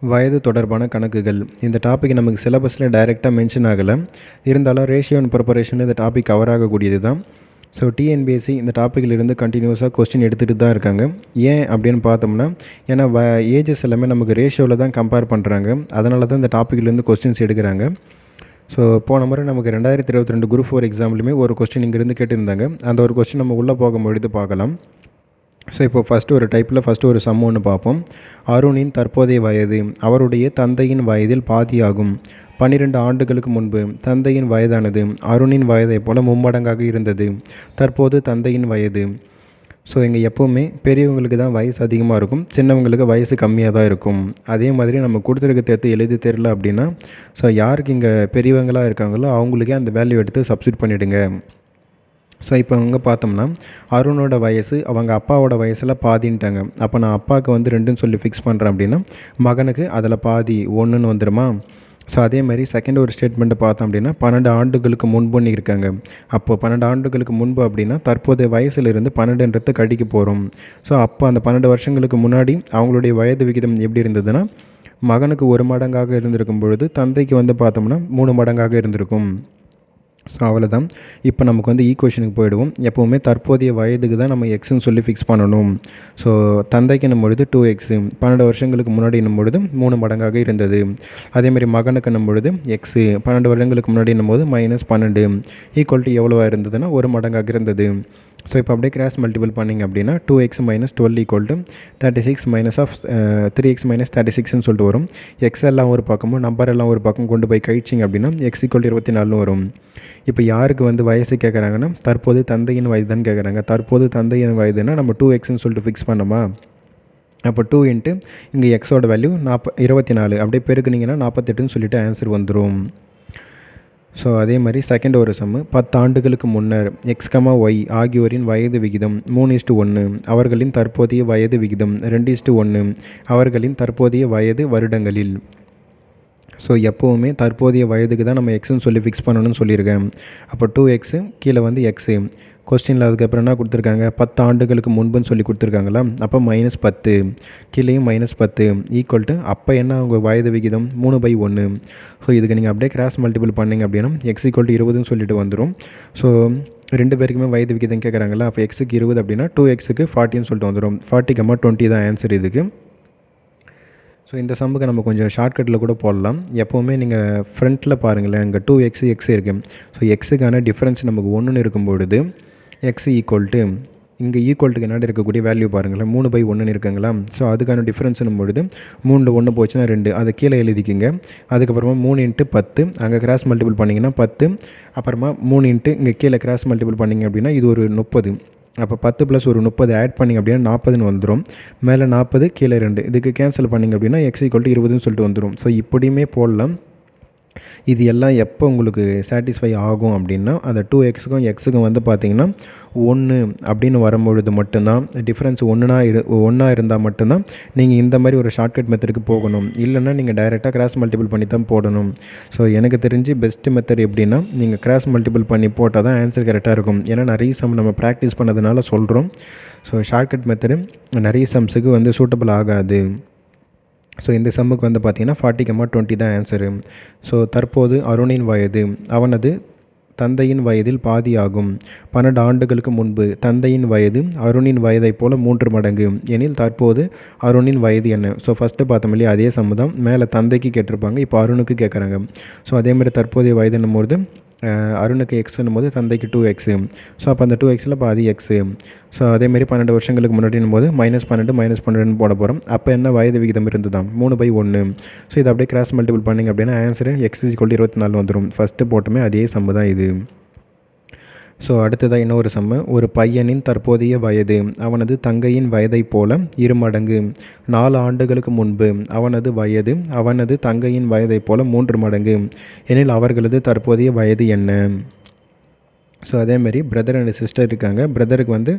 வயது தொடர்பான கணக்குகள். இந்த டாபிக் நமக்கு சிலபஸில் டைரெக்டாக மென்ஷன் ஆகலை. இருந்தாலும் ரேஷியோ அண்ட் ப்ரொபரேஷன் இந்த டாபிக் கவர் ஆகக்கூடியது தான். ஸோ டிஎன்பிஎஸ்சி இந்த டாப்பிக்கிலிருந்து கண்டினியூஸாக கொஸ்டின் எடுத்துகிட்டு தான் இருக்காங்க. ஏன் அப்படின்னு பார்த்தோம்னா, ஏன்னா ஏஜஸ் எல்லாமே நமக்கு ரேஷியோவில் தான் கம்பேர் பண்ணுறாங்க. அதனால தான் இந்த டாப்பிக்லேருந்து கொஸ்டின்ஸ் எடுக்கிறாங்க. ஸோ போன முறை நமக்கு 2022 குரூப் 4 எக்ஸாம்லையுமே ஒரு கொஸ்டின் இங்கேருந்து கேட்டிருந்தாங்க. அந்த ஒரு கொஸ்டின் நம்ம உள்ளே போகும்பொழுது பார்க்கலாம். ஸோ இப்போ ஃபஸ்ட்டு ஒரு சம் ஒன்று பார்ப்போம். அருணின் தற்போதைய வயது அவருடைய தந்தையின் வயதில் பாதியாகும். 12 ஆண்டுகளுக்கு முன்பு தந்தையின் வயதானது அருணின் வயதைப் போல மும்மடங்காக இருந்தது. தற்போது தந்தையின் வயது. ஸோ இங்கே எப்போவுமே பெரியவங்களுக்கு தான் வயசு அதிகமாக இருக்கும், சின்னவங்களுக்கு வயசு கம்மியாக தான் இருக்கும். அதே மாதிரி நம்ம கொடுத்துருக்க தேர்த்து எழுதி தெரில அப்படின்னா, ஸோ யாருக்கு இங்கே பெரியவங்களாக இருக்காங்களோ அவங்களுக்கே அந்த வேல்யூ எடுத்து சப்ஸ்டியூட் பண்ணிவிடுங்க. ஸோ இப்போ அவங்க பார்த்தோம்னா, அருணோட வயசு அவங்க அப்பாவோட வயசில் பாதின்ட்டாங்க. அப்போ நான் அப்பாவுக்கு வந்து 2ன்னு சொல்லி ஃபிக்ஸ் பண்ணுறேன் அப்படின்னா, மகனுக்கு அதில் பாதி 1ன்னு வந்துடுமா. ஸோ அதே மாதிரி செகண்ட் ஒரு ஸ்டேட்மெண்ட்டை பார்த்தோம் அப்படின்னா, 12 ஆண்டுகளுக்கு முன்புன்னு இருக்காங்க. அப்போ 12 ஆண்டுகளுக்கு முன்பு அப்படின்னா தற்போதைய வயசுலேருந்து 12ன்றது கழிக்க போகிறோம். ஸோ அப்போ அந்த 12 வருஷங்களுக்கு முன்னாடி அவங்களுடைய வயது விகிதம் எப்படி இருந்ததுன்னா, மகனுக்கு 1 மடங்காக இருந்திருக்கும் பொழுது தந்தைக்கு வந்து பார்த்தோம்னா 3 மடங்காக இருந்திருக்கும். ஸோ அவ்வளோதான். இப்போ நமக்கு வந்து ஈக்குவேஷனுக்கு போயிடுவோம். எப்போவுமே தற்போதைய வயதுக்கு தான் நம்ம எக்ஸ்ன்னு சொல்லி ஃபிக்ஸ் பண்ணணும். ஸோ தந்தைக்குன்னும் பொழுது 2x, 12 வருஷங்களுக்கு முன்னாடின்னும் பொழுது 3 மடங்காக இருந்தது. அதேமாதிரி மகனுக்குன்னும் பொழுது x, 12 வருடங்களுக்கு முன்னாடின்னும் போது -12 ஈக்குவல் டு எவ்வளோவா இருந்ததுன்னா 1 மடங்காக இருந்தது. ஸோ இப்போ அப்படியே கிராஸ் மல்டிபிள் பண்ணிங்க அப்படின்னா 2x - 12 = 36 -3x - 36ன்னு சொல்லிட்டு வரும். எக்ஸ் எல்லாம் ஒரு பக்கமும் நம்பர் எல்லாம் ஒரு பக்கம் கொண்டு போய் கழிச்சிங்க அப்படின்னா x = 24ன்னு வரும். இப்போ யாருக்கு வந்து வயசு கேட்குறாங்கன்னா, தற்போது தந்தையின் வயது தான் கேட்குறாங்க. தற்போது தந்தையின் வயதுன்னா நம்ம 2xன்னு சொல்லிட்டு ஃபிக்ஸ் பண்ணோமா. அப்போ 2 இன்ட்டு இங்கே எக்ஸோட வேல்யூ 24 அப்படியே பெருக்குனிங்கன்னா 48ன்னு சொல்லிட்டு ஆன்சர் வந்துடும். ஸோ அதே மாதிரி செகண்ட் ஒரு சம்மு. 10 ஆண்டுகளுக்கு முன்னர் x, y ஆகியோரின் வயது விகிதம் 3:1. அவர்களின் தற்போதைய வயது விகிதம் 2:1. அவர்களின் தற்போதைய வயது வருடங்களில். ஸோ எப்போவுமே தற்போதைய வயதுக்கு தான் நம்ம எக்ஸ்ன்னு சொல்லி ஃபிக்ஸ் பண்ணணும்னு சொல்லியிருக்கேன். அப்போ 2x கீழே வந்து எக்ஸு. கொஸ்டினில் அதுக்கப்புறம் என்ன கொடுத்துருக்காங்க, 10 ஆண்டுகளுக்கு முன்புன்னு சொல்லி கொடுத்துருக்காங்களா. அப்போ -10 கீழேயும் -10 ஈக்குவல் டு அப்போ என்ன அவங்க வயது விகிதம் 3/1. ஸோ இதுக்கு நீங்கள் அப்படியே கிராஸ் மல்டிபிள் பண்ணிங்க அப்படின்னா x = 20ன்னு சொல்லிட்டு வந்துடும். ஸோ 2 பேருக்குமே வயது விகிதம் கேட்குறாங்களா. அப்போ எக்ஸுக்கு 20 அப்படின்னா 2xக்கு 40ன்னு சொல்லிட்டு வந்துடும். 40, 20 தான் ஆன்சர் இதுக்கு. ஸோ இந்த சம்முக்கு நம்ம கொஞ்சம் ஷார்ட்கட்டில் கூட போடலாம். எப்போவுமே நீங்கள் ஃப்ரண்ட்டில் பாருங்களேன், இங்கே 2x இருக்குது. ஸோ எக்ஸுக்கான டிஃப்ரென்ஸ் நமக்கு 1ன்னு இருக்கும்பொழுது x = இங்கே ஈக்குவல்ட்டுக்கு என்னாடி இருக்கக்கூடிய வேல்யூ பாருங்களேன், 3/1ன்னு இருக்குங்களா. ஸோ அதுக்கான டிஃப்ரென்ஸ்னும் பொழுது 3ல் 1 போச்சுன்னா 2, அதை கீழே எழுதிக்கிங்க. அதுக்கப்புறமா 3 × 10 அங்கே கிராஸ் மல்டிபிள் பண்ணிங்கன்னா 10, அப்புறமா 3 இன்ட்டு இங்கே கீழே கிராஸ் மல்டிபிள் பண்ணிங்க அப்படின்னா இது ஒரு 30. அப்போ 10 + ஒரு 30 ஆட் பண்ணிங்க அப்படின்னா 40ன்னு வந்துடும். மேலே 40 கீழே 2, இதுக்கு கேன்சல் பண்ணிங்க அப்படின்னா x = 20ன்னு சொல்லிட்டு வந்துடும். ஸோ இப்படியுமே போடலாம். இது எல்லாம் எப்போ உங்களுக்கு சாட்டிஸ்ஃபை ஆகும் அப்படின்னா, அந்த 2xக்கும் எக்ஸுக்கும் வந்து பார்த்திங்கன்னா 1 அப்படின்னு வரும்பொழுது மட்டும்தான். டிஃப்ரென்ஸ் 1 இருந்தால் மட்டும்தான் நீங்கள் இந்த மாதிரி ஒரு ஷார்ட்கட் மெத்தடுக்கு போகணும். இல்லைன்னா நீங்கள் டைரெக்டாக கிராஸ் மல்டிபிள் பண்ணி தான் போடணும். ஸோ எனக்கு தெரிஞ்சு பெஸ்ட்டு மெத்தட் எப்படின்னா, நீங்கள் கிராஸ் மல்டிபிள் பண்ணி போட்டால் தான் ஆன்சர் கரெக்டாக இருக்கும். ஏன்னா நிறைய சம் நம்ம ப்ராக்டிஸ் பண்ணதுனால சொல்கிறோம். ஸோ ஷார்ட்கட் மெத்தடு நிறைய சம்ஸுக்கு வந்து சூட்டபிள் ஆகாது. ஸோ இந்த சம்முக்கு வந்து பார்த்திங்கன்னா 40, 20 தான் ஆன்சரு. ஸோ தற்போது அருணின் வயது அவனது தந்தையின் வயதில் பாதி ஆகும். 12 ஆண்டுகளுக்கு முன்பு தந்தையின் வயது அருணின் வயதைப் போல 3 மடங்கு எனில் தற்போது அருணின் வயது என்ன. ஸோ ஃபஸ்ட்டு பார்த்தோம் இல்லையா, அதே சம்மு தான். மேலே தந்தைக்கு கேட்டிருப்பாங்க, இப்போ அருணுக்கு கேட்குறாங்க. ஸோ அதேமாதிரி தற்போதைய வயதுன்னும் போது அருணுக்கு எக்ஸ்னும் போது தந்தைக்கு 2x. ஸோ அப்போ அந்த 2xயில் பாதி எக்ஸு. ஸோ அதேமாரி 12 வருஷங்களுக்கு முன்னாடினும் போது -12 -12ன்னு போட போகிறோம். அப்போ என்ன வயது விகிதம் இருந்ததுதான் 3/1. ஸோ இதை அப்படியே கிராஸ் மல்டிபிள் பண்ணிங்க அப்படின்னா ஆன்சரு x = 24 வந்துடும். ஃபஸ்ட்டு போட்டுமே அதே சம்மு தான் இது. ஸோ அடுத்ததாக இன்னொரு சம்மு. ஒரு பையனின் தற்போதைய வயது அவனது தங்கையின் வயதைப் போல 2 மடங்கு. 4 ஆண்டுகளுக்கு முன்பு அவனது வயது அவனது தங்கையின் வயதைப் போல 3 மடங்கு எனில் அவர்களது தற்போதைய வயது என்ன. ஸோ அதேமாரி பிரதர் அண்ட் சிஸ்டர் இருக்காங்க. பிரதருக்கு வந்து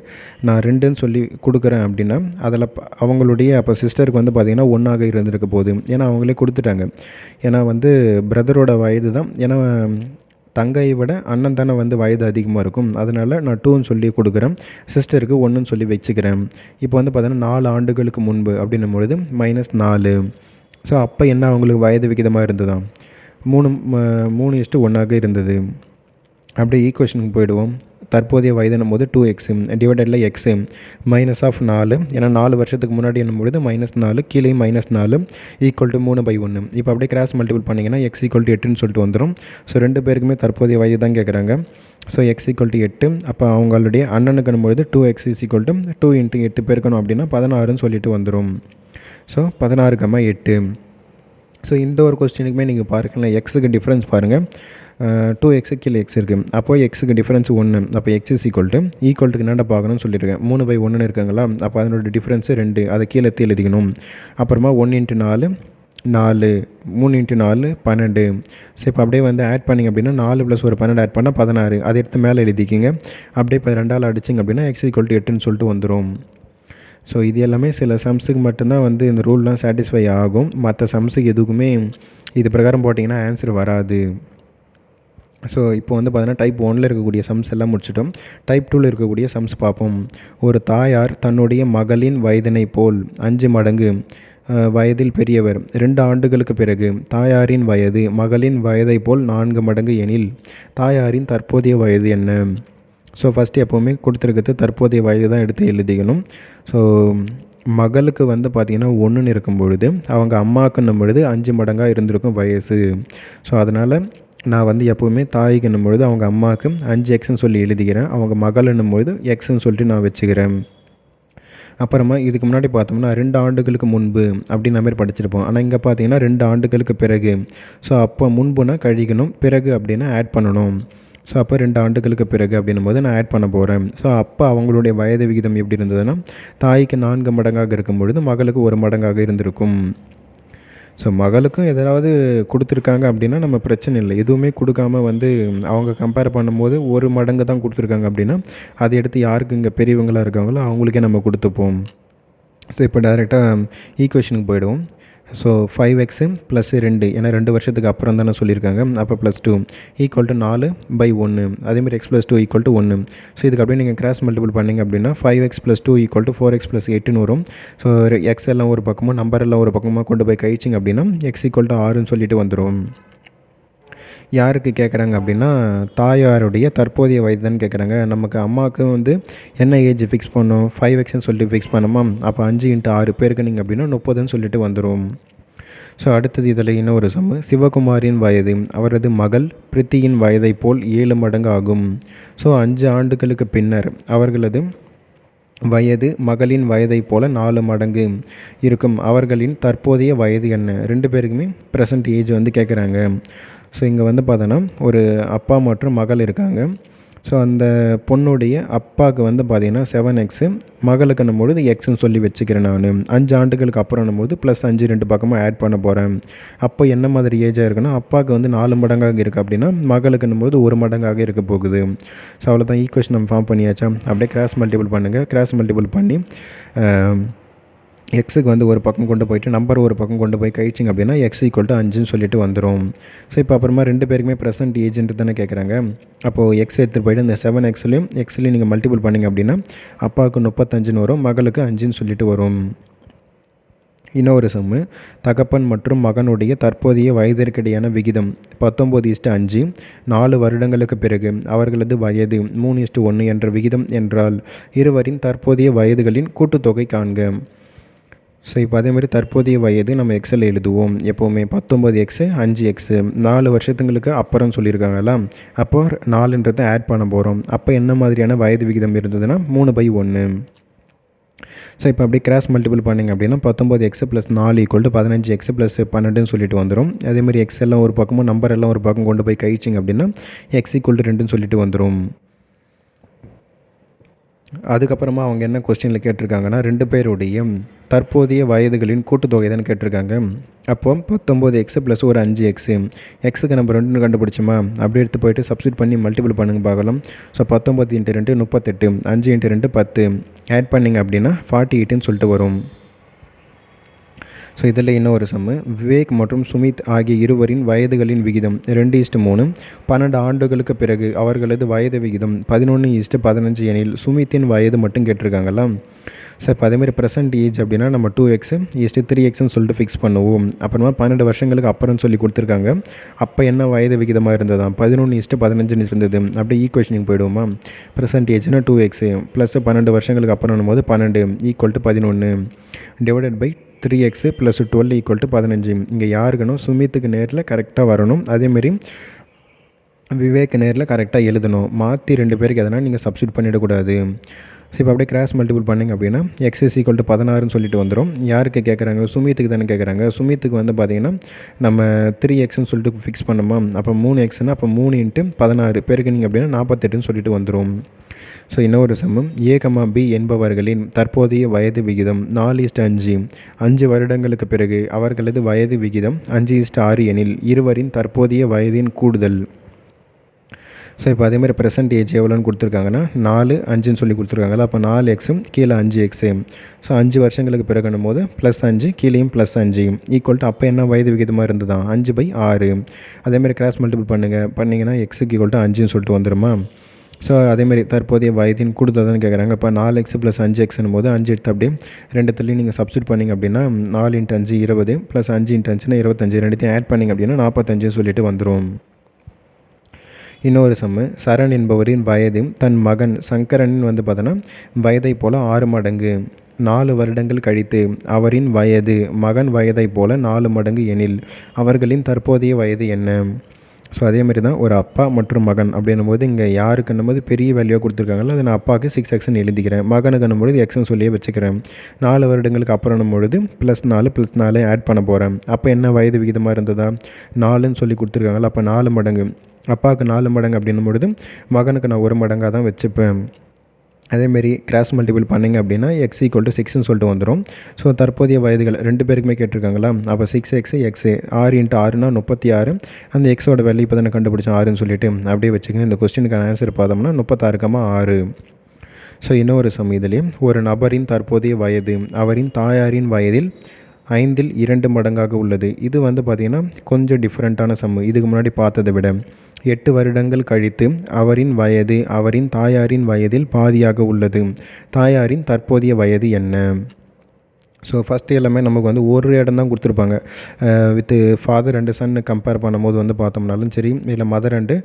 நான் 2ன்னு சொல்லி கொடுக்குறேன் அப்படின்னா, அதில் அவங்களுடைய அப்போ சிஸ்டருக்கு வந்து பார்த்திங்கன்னா 1ஆக இருந்திருக்க போகுது. ஏன்னா அவங்களே கொடுத்துட்டாங்க. ஏன்னா வந்து பிரதரோட வயது தான், ஏன்னா தங்கையை விட அண்ணன் தானே வந்து வயது அதிகமாக இருக்கும். அதனால் நான் 2ன்னு சொல்லி கொடுக்குறேன், சிஸ்டருக்கு 1ன்னு சொல்லி வச்சுக்கிறேன். இப்போ வந்து பார்த்தீங்கன்னா 4 ஆண்டுகளுக்கு முன்பு அப்படின்னும் பொழுது -4 ஸோ அப்போ என்ன அவங்களுக்கு வயது விகிதமாக இருந்ததாம் 3:1 இருந்தது. அப்படியே ஈக்குவேஷனுக்கு போயிடுவோம். தற்போதைய வயதுன்னும் போது 2x டிவைடடில் எக்ஸ் -4, ஏன்னா 4 வருஷத்துக்கு முன்னாடி என்னும்பொழுது -4 கீழே -4 = 3/1. இப்போ அப்படியே கிராஸ் மல்டிபிள் பண்ணிங்கன்னா x = 8ன்னு சொல்லிட்டு வந்துடும். ஸோ 2 பேருக்குமே தற்போதைய வயது தான் கேட்குறாங்க. So x = 8. அப்போ அவங்களுடைய அண்ணனுக்குன்னும்பொழுது 2x = 2 × 8 பெருக்கணும் அப்படின்னா 16ன்னு சொல்லிட்டு வந்துடும். ஸோ 16,8. ஸோ இந்த ஒரு கொஸ்டினுக்குமே நீங்கள் பாருங்களேன், எக்ஸுக்கு டிஃப்ரென்ஸ் பாருங்கள். 2x கீழே x இருக்குது. அப்போ எக்ஸுக்கு டிஃப்ரென்ஸ் 1. அப்போ x ஈக்குவல்ட்டுக்கு என்னென்ன பார்க்கணும்னு சொல்லியிருக்கேன். 3/1 இருக்காங்களா, அப்போ அதனோட டிஃப்ரென்ஸு 2. அதை கீழே எழுதிக்கணும். அப்புறமா 1 × 4 4, 3 × 4 12. ஸோ இப்போ அப்படியே வந்து ஆட் பண்ணிங்க அப்படின்னா 4 + 1 12 ஆட் பண்ணால் 16. அதை எடுத்து மேலே எழுதிக்கிங்க. அப்படியே இப்போ 2ஆல் அடிச்சிங்க அப்படின்னா x = 8ன்னு சொல்லிட்டு வந்துடும். ஸோ இது எல்லாமே சில சம்ஸுக்கு மட்டும்தான் வந்து இந்த ரூல்லாம் சாட்டிஸ்ஃபை ஆகும். மற்ற சம்ஸுக்கு எதுக்குமே இது பிரகாரம் போட்டிங்கன்னா ஆன்சர் வராது. ஸோ இப்போ வந்து பார்த்தீங்கன்னா டைப் 1ல் இருக்கக்கூடிய சம்ஸ் எல்லாம் முடிச்சிட்டோம். டைப் 2ல் இருக்கக்கூடிய சம்ஸ் பார்ப்போம். ஒரு தாயார் தன்னுடைய மகளின் வயதினை போல் 5 மடங்கு வயதில் பெரியவர். 2 ஆண்டுகளுக்கு பிறகு தாயாரின் வயது மகளின் வயதை போல் 4 மடங்கு எனில் தாயாரின் தற்போதைய வயது என்ன? ஸோ ஃபஸ்ட்டு எப்போவுமே கொடுத்துருக்கிறது தற்போதைய வயது தான் எடுத்து எழுதிக்கணும். ஸோ மகளுக்கு வந்து பார்த்திங்கன்னா 1ன்னு இருக்கும் பொழுது அவங்க அம்மாவுக்குன்னும் பொழுது 5 மடங்காக இருந்திருக்கும் வயசு. ஸோ அதனால் நான் வந்து எப்போவுமே தாய்க்குன்னும் பொழுது அவங்க அம்மாவுக்கு 5x சொல்லி எழுதிக்கிறேன். அவங்க மகள்ன்னும் பொழுது எக்ஸ்ன்னு சொல்லிட்டு நான் வச்சுக்கிறேன். அப்புறமா இதுக்கு முன்னாடி பார்த்தோம்னா 2 ஆண்டுகளுக்கு முன்பு அப்படின்ற மாதிரி படிச்சிருப்போம். ஆனால் இங்கே பார்த்தீங்கன்னா 2 ஆண்டுகளுக்கு பிறகு. ஸோ அப்போ முன்புனா கழிக்கணும், பிறகு அப்படின்னா ஆட் பண்ணணும். ஸோ அப்போ 2 ஆண்டுகளுக்கு பிறகு அப்படின்னும் போது நான் ஆட் பண்ண போகிறேன். ஸோ அப்போ அவங்களுடைய வயது விகிதம் எப்படி இருந்ததுன்னா, தாய்க்கு 4 மடங்காக இருக்கும் பொழுது மகளுக்கு 1 மடங்காக இருந்திருக்கும். ஸோ மகளுக்கும் எதாவது கொடுத்துருக்காங்க அப்படின்னா நம்ம பிரச்சனை இல்லை. எதுவுமே கொடுக்காமல் வந்து அவங்க கம்பேர் பண்ணும்போது 1 மடங்கு தான் கொடுத்துருக்காங்க அப்படின்னா அதை எடுத்து யாருக்கு இங்கே பெரியவங்களாக இருக்காங்களோ அவங்களுக்கே நம்ம கொடுத்துப்போம். ஸோ இப்போ டைரெக்டாக ஈக்குவேஷனுக்கு போயிடுவோம். ஸோ 5x + 2, ஏன்னா 2 வருஷத்துக்கு அப்புறம் தானே சொல்லியிருக்காங்க. அப்போ +2 = 4/1. அதேமாதிரி x + 2 = 1. ஸோ இதுக்கு அப்படியே நீங்கள் கிராஸ் மல்டிபிள் பண்ணிங்க அப்படின்னா 5x + 2 = 4x + 8ன்னு வரும். ஸோ x எல்லாம் ஒரு பக்கமும் நம்பர் எல்லாம் ஒரு பக்கமாக கொண்டு போய் கழிச்சிங்க அப்படின்னா x = 6ன்னு சொல்லிட்டு வந்துடும். யாருக்கு கேட்குறாங்க அப்படின்னா தாயாருடைய தற்போதைய வயது தான் கேட்குறாங்க. நமக்கு அம்மாவுக்கு வந்து என்ன ஏஜ் ஃபிக்ஸ் பண்ணோம், 5xன்னு சொல்லிட்டு ஃபிக்ஸ் பண்ணோமா. அப்போ 5 × 6 பெருக்குனிங்க அப்படின்னா 30ன்னு சொல்லிட்டு வந்துடும். ஸோ அடுத்தது இதில் இன்னொரு சம்மு. சிவகுமாரின் வயது அவரது மகள் பிரித்தியின் வயதை போல் 7 மடங்கு ஆகும். ஸோ 5 ஆண்டுகளுக்கு பின்னர் அவர்களது வயது மகளின் வயதை போல் 4 மடங்கு இருக்கும். அவர்களின் தற்போதைய வயது என்ன? 2 பேருக்குமே ப்ரெசன்ட் ஏஜ் வந்து கேட்குறாங்க. ஸோ இங்கே வந்து பார்த்தோன்னா ஒரு அப்பா மற்றும் மகள் இருக்காங்க. ஸோ அந்த பொண்ணுடைய அப்பாவுக்கு வந்து பார்த்திங்கன்னா 7x, மகளுக்குன்னும் பொழுது எக்ஸ்ன்னு சொல்லி வச்சுக்கிறேன் நான். 5 ஆண்டுகளுக்கு அப்புறம்னும் போது +5 2 பக்கமாக ஆட் பண்ண போகிறேன். அப்போ என்ன மாதிரி ஏஜாக இருக்குன்னா அப்பாவுக்கு வந்து 4 மடங்காக இருக்குது அப்படின்னா மகளுக்குன்னும் போது 1 மடங்காக இருக்க போகுது. ஸோ அவ்வளோதான், ஈக்குவேஷன் நம்ம ஃபார்ம் பண்ணியாச்சா. அப்படியே கிராஸ் மல்டிபிள் பண்ணுங்கள். கிராஸ் மல்டிபிள் பண்ணி எக்ஸுக்கு வந்து ஒரு பக்கம் கொண்டு போயிட்டு நம்பர் ஒரு பக்கம் கொண்டு போய் கழிச்சிங்க அப்படின்னா x = 5ன்னு சொல்லிட்டு வந்துடும். ஸோ இப்போ அப்புறமா 2 பேருக்குமே ப்ரெசன்ட் ஏஜ்ன்ட்டு தானே கேட்குறாங்க. அப்போது x எடுத்துகிட்டு போய்ட்டு இந்த 7xலையும் நீங்கள் மல்டிபிள் பண்ணிங்க அப்படின்னா அப்பாவுக்கு 35ன்னு வரும், மகளுக்கு 5ன்னு சொல்லிட்டு வரும். இன்னொரு சம்மு. தகப்பன் மற்றும் மகனுடைய தற்போதைய வயதிற்கிடையான விகிதம் 19:5. 4 வருடங்களுக்கு பிறகு அவர்களது வயது 3:1 என்ற விகிதம் என்றால் இருவரின் தற்போதைய வயதுகளின் கூட்டுத்தொகை காண்க. ஸோ இப்போ அதேமாதிரி தற்போதைய வயது நம்ம எக்ஸில் எழுதுவோம். எப்போவுமே 19x 5x 4 வருஷத்துங்களுக்கு அப்புறம் சொல்லியிருக்காங்களா, அப்போ 4ன்றதை ஆட் பண்ண போகிறோம். அப்போ என்ன மாதிரியான வயது விகிதம் இருந்ததுன்னா 3/1. ஸோ இப்போ அப்படியே கிராஸ் மல்டிபிள் பண்ணிங்க அப்படின்னா 19x + 4 = 15x + 12ன்னு சொல்லிட்டு வந்துடும். அதேமாதிரி எக்ஸ் எல்லாம் ஒரு பக்கமும் நம்பர் எல்லாம் ஒரு பக்கம் கொண்டு போய் கழிச்சிங்க அப்படின்னா x = 2ன்னு சொல்லிட்டு வந்துடும். அதுக்கப்புறமா அவங்க என்ன கொஸ்டினில் கேட்டிருக்காங்கன்னா 2 பேருடைய தற்போதைய வயதுகளின் கூட்டுத்தொகை தான் கேட்டிருக்காங்க. அப்போ 19x + ஒரு 5x, எக்ஸுக்கு நம்ம 2ன்னு கண்டுபிடிச்சோமா, அப்படி எடுத்து போய்ட்டு சப்ஸ்டியூட் பண்ணி மல்டிபிள் பண்ணுங்க பார்க்கலாம். ஸோ 19 × 2 38, 5 × 2 10, ஆட் பண்ணிங்க அப்படின்னா 48ன்னு சொல்லிட்டு வரும். ஸோ இதில் இன்னொரு சம்மு. விவேக் மற்றும் சுமித் ஆகிய இருவரின் வயதுகளின் விகிதம் 2:3. 12 ஆண்டுகளுக்கு பிறகு அவர்களது வயது விகிதம் 11:15 எனில் சுமித்தின் வயது மட்டும் கேட்டிருக்காங்களா. ஸோ இப்போ அதேமாதிரி ப்ரெசென்ட் ஏஜ் அப்படின்னா நம்ம 2x ஈஸ்ட்டு 3xன்னு சொல்லிட்டு ஃபிக்ஸ் பண்ணுவோம். அப்புறமா 12 வருஷங்களுக்கு அப்புறம்னு சொல்லி கொடுத்துருக்காங்க. அப்போ என்ன வயது விகிதமாக இருந்ததா 11:15 இருந்தது. அப்படியே ஈக்குவேஷனுக்கு போயிடுவோமா. ப்ரெசென்ட் ஏஜ்னா 2x ப்ளஸ் 12 வருஷங்களுக்கு அப்புறம் போது 12 = 11 டிவைடட் பை 3x + 12 = 15. இங்கே யாருக்கணும் சுமித்துக்கு நேரில் கரெக்டாக வரணும். அதேமாரி விவேக் நேரில் கரெக்டாக எழுதணும். மாற்றி 2 பேருக்கு எதனா நீங்கள் சப்ஸ்டியூட் பண்ணிடக்கூடாது. ஸோ இப்போ அப்படியே கிராஸ் மல்டிபிள் பண்ணிங்க அப்படின்னா x = 16ன்னு சொல்லிட்டு வந்துடும். யாருக்கு கேட்குறாங்க சுமித்துக்கு தானே கேட்குறாங்க. சுமித்துக்கு வந்து பார்த்திங்கன்னா நம்ம 3xன்னு சொல்லிட்டு ஃபிக்ஸ் பண்ணோமா. அப்போ 3xன்னா அப்போ 3 × 16 பெருக்குனிங்க அப்படின்னா 48ன்னு சொல்லிட்டு வந்துடும். ஸோ இன்னொரு சமம் A, B என்பவர்களின் தற்போதைய வயது விகிதம் 4:5 5 வருடங்களுக்கு பிறகு அவர்களது வயது விகிதம் 5:6 எனில் இருவரின் தற்போதைய வயதின் கூடுதல். ஸோ இப்போ அதேமாதிரி ப்ரெசென்ட் ஏஜ் எவ்வளோன்னு கொடுத்துருக்காங்கன்னா 4, 5ன்னு சொல்லி கொடுத்துருக்காங்களா. அப்போ 4x கீழே 5x. ஸோ 5 வருஷங்களுக்கு பிறகுனும் போது +5 கீழேயும் +5 ஈக்குவல் டு அப்போ என்ன வயது விகிதமாக இருந்ததா 5/6. அதேமாதிரி கிராஸ் மல்டிபிள் பண்ணிங்கன்னா x = 5ன்னு சொல்லிட்டு வந்துடுமா. ஸோ அதேமாதிரி தற்போதைய வயதின் கூடுதல் தான் கேட்குறாங்க. இப்போ 4x + 5xன்னும் போது 5 எடுத்து அப்படியே ரெண்டுத்துலேயும் நீங்கள் சப்ஸ்டியூட் பண்ணிங்க அப்படின்னா 4 × 5 20 + 5 × 5 25 ரெண்டுத்தையும் ஆட் பண்ணிங்க அப்படின்னா 45ன்னு சொல்லிட்டு வந்துடும். இன்னொரு சம்மு சரண் என்பவரின் வயது தன் மகன் சங்கரனின் வந்து பார்த்தோன்னா வயதை போல் 6 மடங்கு 4 வருடங்கள் கழித்து அவரின் வயது மகன் வயதை போல் 4 மடங்கு எனில் அவர்களின் தற்போதைய வயது என்ன. ஸோ அதேமாதிரி தான் ஒரு அப்பா மற்றும் மகன் அப்படின்னும் போது இங்கே யாருக்குன்னும் போது பெரிய வேல்யூவாக கொடுத்துருக்காங்களோ அதை நான் அப்பாவுக்கு 6xன்னு எழுதிக்கிறேன். மகனுக்குன்னும் பொழுது எக்ஸ்ன்னு சொல்லியே வச்சுக்கிறேன். 4 வருடங்களுக்கு அப்புறம் பொழுது +4 +4 ஆட் பண்ண போகிறேன். அப்போ என்ன வயது விகிதமாக இருந்ததா 4ன்னு சொல்லி கொடுத்துருக்காங்களா. அப்போ 4 மடங்கு அப்பாவுக்கு 4 மடங்கு அப்படின்னும் பொழுது மகனுக்கு நான் 1 மடங்காக தான் வச்சுப்பேன். அதேமாரி கிராஸ் மல்டிபிள் பண்ணிங்க அப்படின்னா x = 6ன்னு சொல்லிட்டு வந்துடும். ஸோ தற்போதைய வயதுகள் 2 பேருக்குமே கேட்டிருக்காங்களா. அப்போ 6x x 6 × 6னா 36. அந்த எக்ஸோட வேல்யூ இப்போ தானே கண்டுபிடிச்சோம் 6ன்னு சொல்லிட்டு அப்படியே வச்சுக்கோங்க. இந்த கொஸ்டினுக்கான ஆன்சர் பார்த்தோம்னா 36,6. ஸோ இன்னொரு சம் இதுலேயே ஒரு நபரின் தற்போதைய வயது அவரின் தாயாரின் வயதில் 5/2 மடங்காக உள்ளது. இது வந்து பார்த்திங்கன்னா கொஞ்சம் டிஃப்ரெண்ட்டான சம். இதுக்கு முன்னாடி பார்த்ததை விட 8 வருடங்கள் கழித்து அவரின் வயது அவரின் தாயாரின் வயதில் பாதியாக உள்ளது. தாயாரின் தற்போதைய வயது என்ன. ஸோ ஃபஸ்ட்டு எல்லாமே நமக்கு வந்து ஒரு இடம் தான் கொடுத்துருப்பாங்க. With father and Sun compare பண்ணும்போது வந்து பார்த்தோம்னாலும் சரி, இல்லை மதர் அண்டு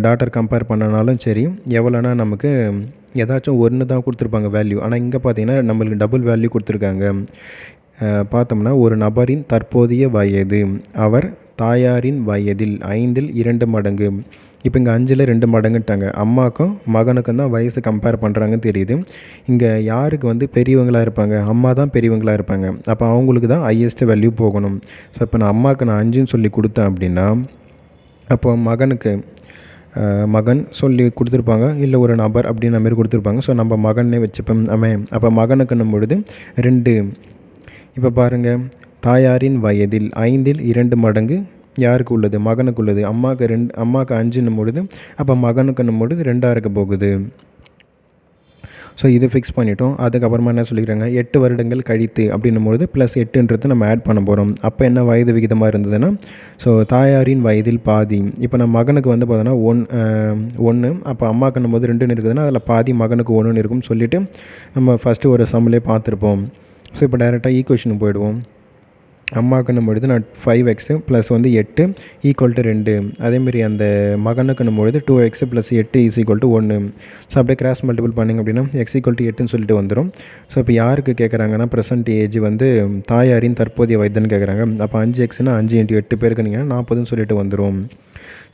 டாட்டர் கம்பேர் பண்ணனாலும் சரி, எவ்வளோனா நமக்கு ஏதாச்சும் ஒன்று தான் கொடுத்துருப்பாங்க வேல்யூ. ஆனால் இங்கே பார்த்திங்கன்னா நம்மளுக்கு டபுள் வேல்யூ கொடுத்துருக்காங்க. பார்த்தோம்னா ஒரு நபரின் தற்போதைய வயது அவர் தாயாரின் வயதில் 5/2 மடங்கு. இப்போ இங்கே 5/2 மடங்குட்டாங்க. அம்மாவுக்கும் மகனுக்கும் தான் வயசு கம்பேர் பண்ணுறாங்கன்னு தெரியுது. இங்கே யாருக்கு வந்து பெரியவங்களாக இருப்பாங்க அம்மா தான் பெரியவங்களாக இருப்பாங்க. அப்போ அவங்களுக்கு தான் ஹையஸ்ட் வேல்யூ போகணும். ஸோ இப்போ நான் அம்மாவுக்கு நான் 5ன்னு சொல்லி கொடுத்தேன் அப்படின்னா அப்போ மகனுக்கு மகன் சொல்லி கொடுத்துருப்பாங்க, இல்லை ஒரு நபர் அப்படின்ற மாதிரி கொடுத்துருப்பாங்க. ஸோ நம்ம மகனே வச்சுப்போம் அப்போ மகனுக்குன்னும் பொழுது 2. இப்போ பாருங்கள் தாயாரின் வயதில் 5/2 மடங்கு யாருக்கு உள்ளது மகனுக்கு உள்ளது. அம்மாவுக்கு 5ன்னும் பொழுது அப்போ மகனுக்குன்னும் பொழுது 2ஆக இருக்க போகுது. ஸோ இது ஃபிக்ஸ் பண்ணிட்டோம். அதுக்கப்புறமா என்ன சொல்லிக்கிறாங்க 8 வருடங்கள் கழித்து அப்படின்னும்பொழுது +8 நம்ம ஆட் பண்ண போகிறோம். அப்போ என்ன வயது விகிதமாக இருந்ததுன்னா ஸோ தாயாரின் வயதில் பாதி. இப்போ நம்ம மகனுக்கு வந்து பார்த்தோன்னா 1 அப்போ அம்மாக்குன்னும் போது 2ன்னு இருக்குதுன்னா அதில் பாதி மகனுக்கு 1ன்னு இருக்கும்னு சொல்லிவிட்டு நம்ம ஃபஸ்ட்டு ஒரு சம்மிலே பார்த்துருப்போம். ஸோ இப்போ டைரெக்டாக ஈக்குவேஷனுக்கு போயிடுவோம். அம்மாவுக்குன்னும் பொழுது நான் 5x + வந்து 8 = 2. அதேமாரி அந்த மகனுக்குன்னும் பொழுது 2x + 8 = 1. ஸோ அப்படியே கிராஸ் மல்டிபிள் பண்ணிங்க அப்படின்னா x = 8ன்னு சொல்லிட்டு வந்துடும். ஸோ இப்போ யாருக்கு கேட்குறாங்கன்னா ப்ரெசென்ட் ஏஜ் வந்து தாயாரின் தற்போதைய வயதுன்னு கேட்குறாங்க. அப்போ 5xன்னா 5 × 8 பெருக்குனிங்கன்னா 40ன்னு சொல்லிட்டு வந்துடும்.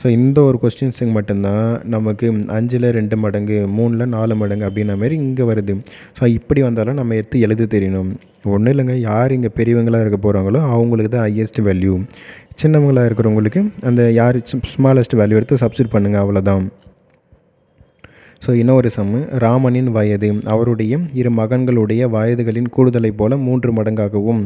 ஸோ இந்த ஒரு கொஸ்டின்ஸுக்கு மட்டும்தான் நமக்கு 5/2 மடங்கு 3/4 மடங்கு அப்படின்ன மாதிரி இங்கே வருது. ஸோ இப்படி வந்தாலும் நம்ம எடுத்து எழுத தெரியணும். ஒன்றும் இல்லைங்க, யார் இங்கே பெரியவங்களாக இருக்க போகிறாங்களோ அவங்களுக்கு தான் ஹையஸ்ட் வேல்யூ. சின்னவங்களாக இருக்கிறவங்களுக்கு அந்த யார் ஸ்மாலஸ்ட் வேல்யூ எடுத்து சப்ஸ்டியூட் பண்ணுங்கள், அவ்வளோதான். ஸோ இன்னொரு சம்மு ராமனின் வயது அவருடைய 2 மகன்களுடைய வயதுகளின் கூடுதலைப் போல 3 மடங்காகவும்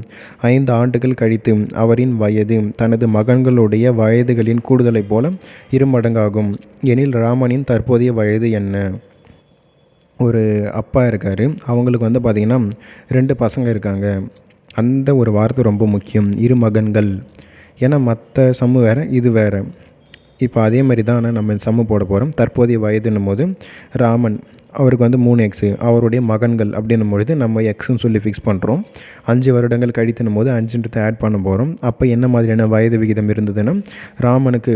5 ஆண்டுகள் கழித்து அவரின் வயது தனது மகன்களுடைய வயதுகளின் கூடுதலைப் போல 2 மடங்காகும் எனில் ராமனின் தற்போதைய வயது என்ன. ஒரு அப்பா இருக்கார், அவங்களுக்கு வந்து பார்த்திங்கன்னா 2 பசங்க இருக்காங்க. அந்த ஒரு வார்த்தை ரொம்ப முக்கியம், 2 மகன்கள். ஏன்னா மற்ற சம்மு வேறு, இது வேறு. இப்போ அதே மாதிரி தான் நம்ம சம்மு போட போகிறோம். தற்போதைய வயதுன்னும் போது ராமன் அவருக்கு வந்து 3x, அவருடைய மகன்கள் அப்படின்னும் பொழுது நம்ம எக்ஸ்ன்னு சொல்லி ஃபிக்ஸ் பண்ணுறோம். 5 வருடங்கள் கழித்துனும் போது 5ன்றதை ஆட் பண்ண போகிறோம். அப்போ என்ன மாதிரியான வயது விகிதம் இருந்ததுன்னா, ராமனுக்கு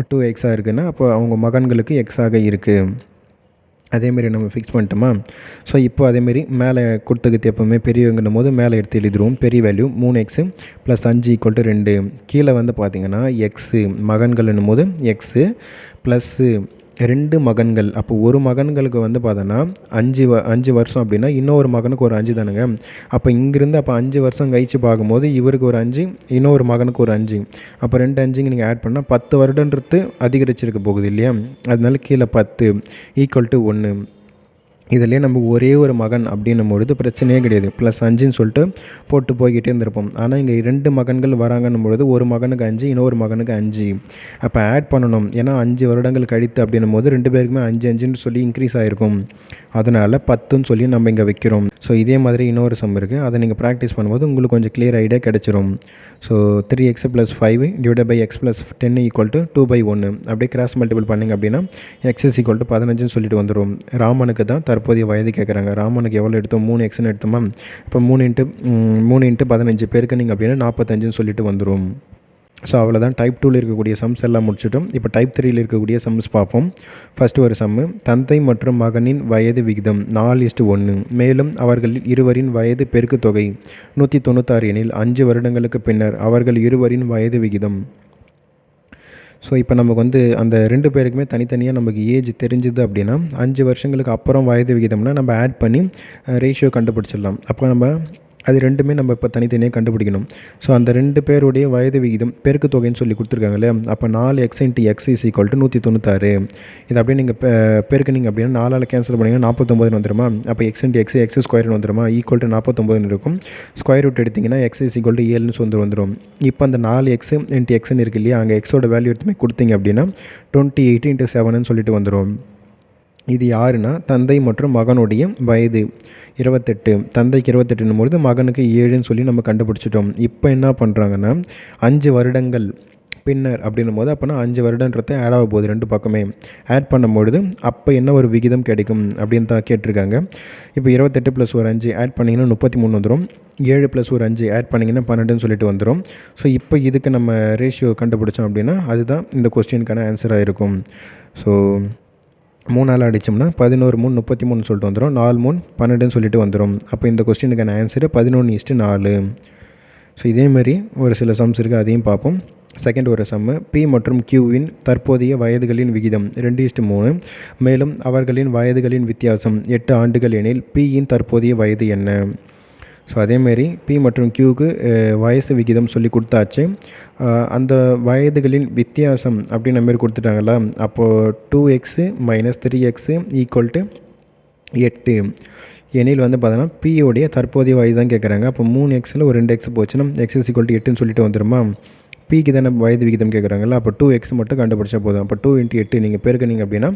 2x இருக்குன்னா அப்போ அவங்க மகன்களுக்கு எக்ஸாக இருக்குது. அதேமாரி நம்ம ஃபிக்ஸ் பண்ணிட்டோமா. ஸோ இப்போ அதேமாரி மேலே கொடுத்ததுக்கு எப்போவுமே பெரியவங்கன்னும் போது மேலே எடுத்து எழுதிடுவோம். பெரிய வேல்யூ 3x + 5 = 2. கீழே வந்து பார்த்திங்கன்னா எக்ஸு மகன்கள்னும் போது எக்ஸு ப்ளஸ்ஸு 2 மகன்கள். அப்போ ஒரு மகன்களுக்கு வந்து பார்த்தோன்னா 5 வருஷம் அப்படின்னா இன்னொரு மகனுக்கு ஒரு 5 தானுங்க. அப்போ இங்கேருந்து அப்போ 5 வருஷம் கழிச்சு பார்க்கும்போது இவருக்கு ஒரு 5, இன்னொரு மகனுக்கு ஒரு 5. அப்போ 2 5ங்க நீங்கள் ஆட் பண்ணால் 10 வருடன்றது அதிகரிச்சிருக்க போகுது இல்லையா. அதனால கீழே 10 = 1. இதிலே நம்ம ஒரே ஒரு மகன் அப்படின்னும் பொழுது பிரச்சனையே கிடையாது. +5ன்னு சொல்லிட்டு போட்டு போய்கிட்டே இருந்திருப்போம். ஆனால் இங்கே 2 மகன்கள் வராங்கன்னும் பொழுது ஒரு மகனுக்கு 5, இன்னொரு மகனுக்கு 5. அப்போ ஆட் பண்ணணும். ஏன்னா 5 வருடங்கள் கழித்து அப்படின்னும் போது 2 பேருக்குமே 5 5ன்னு சொல்லி இன்க்ரீஸ் ஆகிருக்கும். அதனால் 10ன்னு சொல்லி நம்ம இங்கே வைக்கிறோம். ஸோ இதே மாதிரி இன்னொரு சம் இருக்குது. அதை நீங்கள் ப்ராக்டிஸ் பண்ணும்போது உங்களுக்கு கொஞ்சம் கிளியர் ஐடியா கிடச்சிரும். So 3x + 5 / x + 10 = 2/1. அப்படியே கிராஸ் மல்டிபிள் பண்ணிங்க அப்படின்னா x = 15ன்னு சொல்லிட்டு வந்துடும். ராமனுக்கு தான் தற்போதைய வயது கேட்குறாங்க. ராமனுக்கு எவ்வளோ எடுத்தோம்? 3xன்னு எடுத்தோமா. இப்போ 3 × 15 பெருக்குனிங்க அப்படின்னா 45ன்னு சொல்லிட்டு வந்துடும். ஸோ அவ்வளோதான். டைப் 2ல் இருக்கக்கூடிய சம்ஸ் எல்லாம் முடிச்சிட்டோம். இப்போ டைப் 3ல் இருக்கக்கூடிய சம்ஸ் பார்ப்போம். ஃபஸ்ட்டு ஒரு சம்மு, தந்தை மற்றும் மகனின் வயது விகிதம் 4:1. மேலும் அவர்களில் இருவரின் வயது பெருக்கு தொகை 196 எனில் 5 வருடங்களுக்கு பின்னர் அவர்கள் இருவரின் வயது விகிதம். ஸோ இப்போ நமக்கு வந்து அந்த 2 பேருக்குமே தனித்தனியாக நமக்கு ஏஜ் தெரிஞ்சுது அப்படின்னா 5 வருஷங்களுக்கு அப்புறம் வயது விகிதம்னா நம்ம ஆட் பண்ணி ரேஷியோ கண்டுபிடிச்சிடலாம். அப்போ நம்ம அது ரெண்டுமே நம்ம இப்போ தனித்தனியாக கண்டுபிடிக்கணும். ஸோ அந்த 2 பேருடைய வயது விகிதம் பெருக்கு தொகைன்னு சொல்லி கொடுத்துருக்காங்களே. அப்போ 4x × x = 196. இது அப்படியே நீங்கள் பெருக்குனிங்க அப்படின்னா 4ஆல் கேன்சல் பண்ணிங்கன்னா 49 வந்துடுமா. அப்போ x × x x² வந்துடுமா, = 49 இருக்கும். ஸ்கொயர் ரூட் எடுத்திங்கன்னா x = 7ன்னு வந்துடும். இப்போ அந்த 4x × xன்னு இருக்கு இல்லையா, அங்கே எக்ஸோட வேல்யூ எடுத்துமே கொடுத்தீங்க அப்படின்னா 28 × 7ன்னு சொல்லிட்டு வந்துடும். இது யாருன்னா தந்தை மற்றும் மகனுடைய வயது 28. தந்தைக்கு 28ன்னும் பொழுது மகனுக்கு 7ன்னு சொல்லி நம்ம கண்டுபிடிச்சிட்டோம். இப்போ என்ன பண்ணுறாங்கன்னா 5 வருடங்கள் பின்னர் அப்படின்னும் போது அப்போனா 5 வருடன்றதை ஆட் ஆக போகுது 2 பக்கமே. ஆட் பண்ணும்பொழுது அப்போ என்ன ஒரு விகிதம் கிடைக்கும் அப்படின்னு தான் கேட்டிருக்காங்க. இப்போ 28 + ஒரு 5 ஆட் பண்ணிங்கன்னா 33 வந்துடும். 7 + ஒரு 5 ஆட் பண்ணிங்கன்னா 12ன்னு சொல்லிட்டு வந்துடும். ஸோ இப்போ இதுக்கு நம்ம ரேஷியோ கண்டுபிடிச்சோம் அப்படின்னா அதுதான் இந்த கொஸ்டினுக்கான ஆன்சராக இருக்கும். ஸோ 3ஆல் அடித்தோம்னா 11 3 33 சொல்லிட்டு வந்துடும். 4 3 12ன்னு சொல்லிட்டு வந்துடும். அப்போ இந்த கொஸ்டினுக்கான ஆன்சரு 11:4. ஸோ இதேமாரி ஒரு சில சம்ஸ் இருக்குது, அதையும் பார்ப்போம். செகண்ட் ஒரு சம்மு, P மற்றும் Qவின் தற்போதைய வயதுகளின் விகிதம் 2:3. மேலும் அவர்களின் வயதுகளின் வித்தியாசம் 8 ஆண்டுகள் எனில் Pயின் தற்போதைய வயது என்ன? ஸோ அதேமாரி P மற்றும் Qக்கு வயசு விகிதம் சொல்லி கொடுத்தாச்சு. அந்த வயதுகளின் வித்தியாசம் அப்படின்னு மாரி கொடுத்துட்டாங்களா. அப்போது 2x - 3x = 8 எனில் வந்து பார்த்தோன்னா Pயோடைய தற்போதைய வயது தான் கேட்குறாங்க. அப்போ 3xல் ஒரு 2x போச்சுன்னா x = 8ன்னு சொல்லிட்டு வந்துடுமா. Pக்கு தானே வயது விகிதம் கேட்குறாங்கல்ல. அப்போ 2x மட்டும் கண்டுபிடிச்சா போதும். அப்போ 2 × 8 நீங்கள் பெருக்குனிங்க அப்படின்னா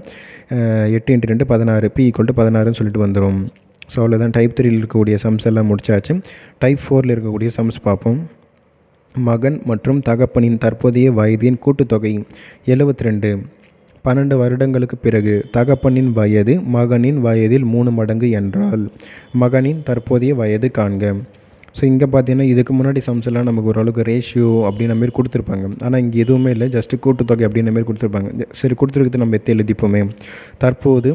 8 × 2 16. P = 16ன்னு சொல்லிட்டு வந்துடும். ஸோ அவ்வளோதான். டைப் 3ல் இருக்கக்கூடிய சம்ஸ் எல்லாம் முடிச்சாச்சு. டைப் 4ல் இருக்கக்கூடிய சம்ஸ் பார்ப்போம். மகன் மற்றும் தகப்பனின் தற்போதைய வயதின் கூட்டுத்தொகை 72. 12 வருடங்களுக்கு பிறகு தகப்பனின் வயது மகனின் வயதில் 3 மடங்கு என்றால் மகனின் தற்போதைய வயது காண்க. ஸோ இங்கே பார்த்தீங்கன்னா இதுக்கு முன்னாடி சம்ஸ் எல்லாம் நமக்கு ஓரளவுக்கு ரேஷியோ அப்படின்ற மாரி கொடுத்துருப்பாங்க. ஆனால் இங்கே எதுவுமே இல்லை, ஜஸ்ட்டு கூட்டுத்தொகை அப்படின்ற மாரி கொடுத்துருப்பாங்க. சரி, கொடுத்துருக்கிறது நம்ம எத்தி எழுதிப்போமே. தற்போது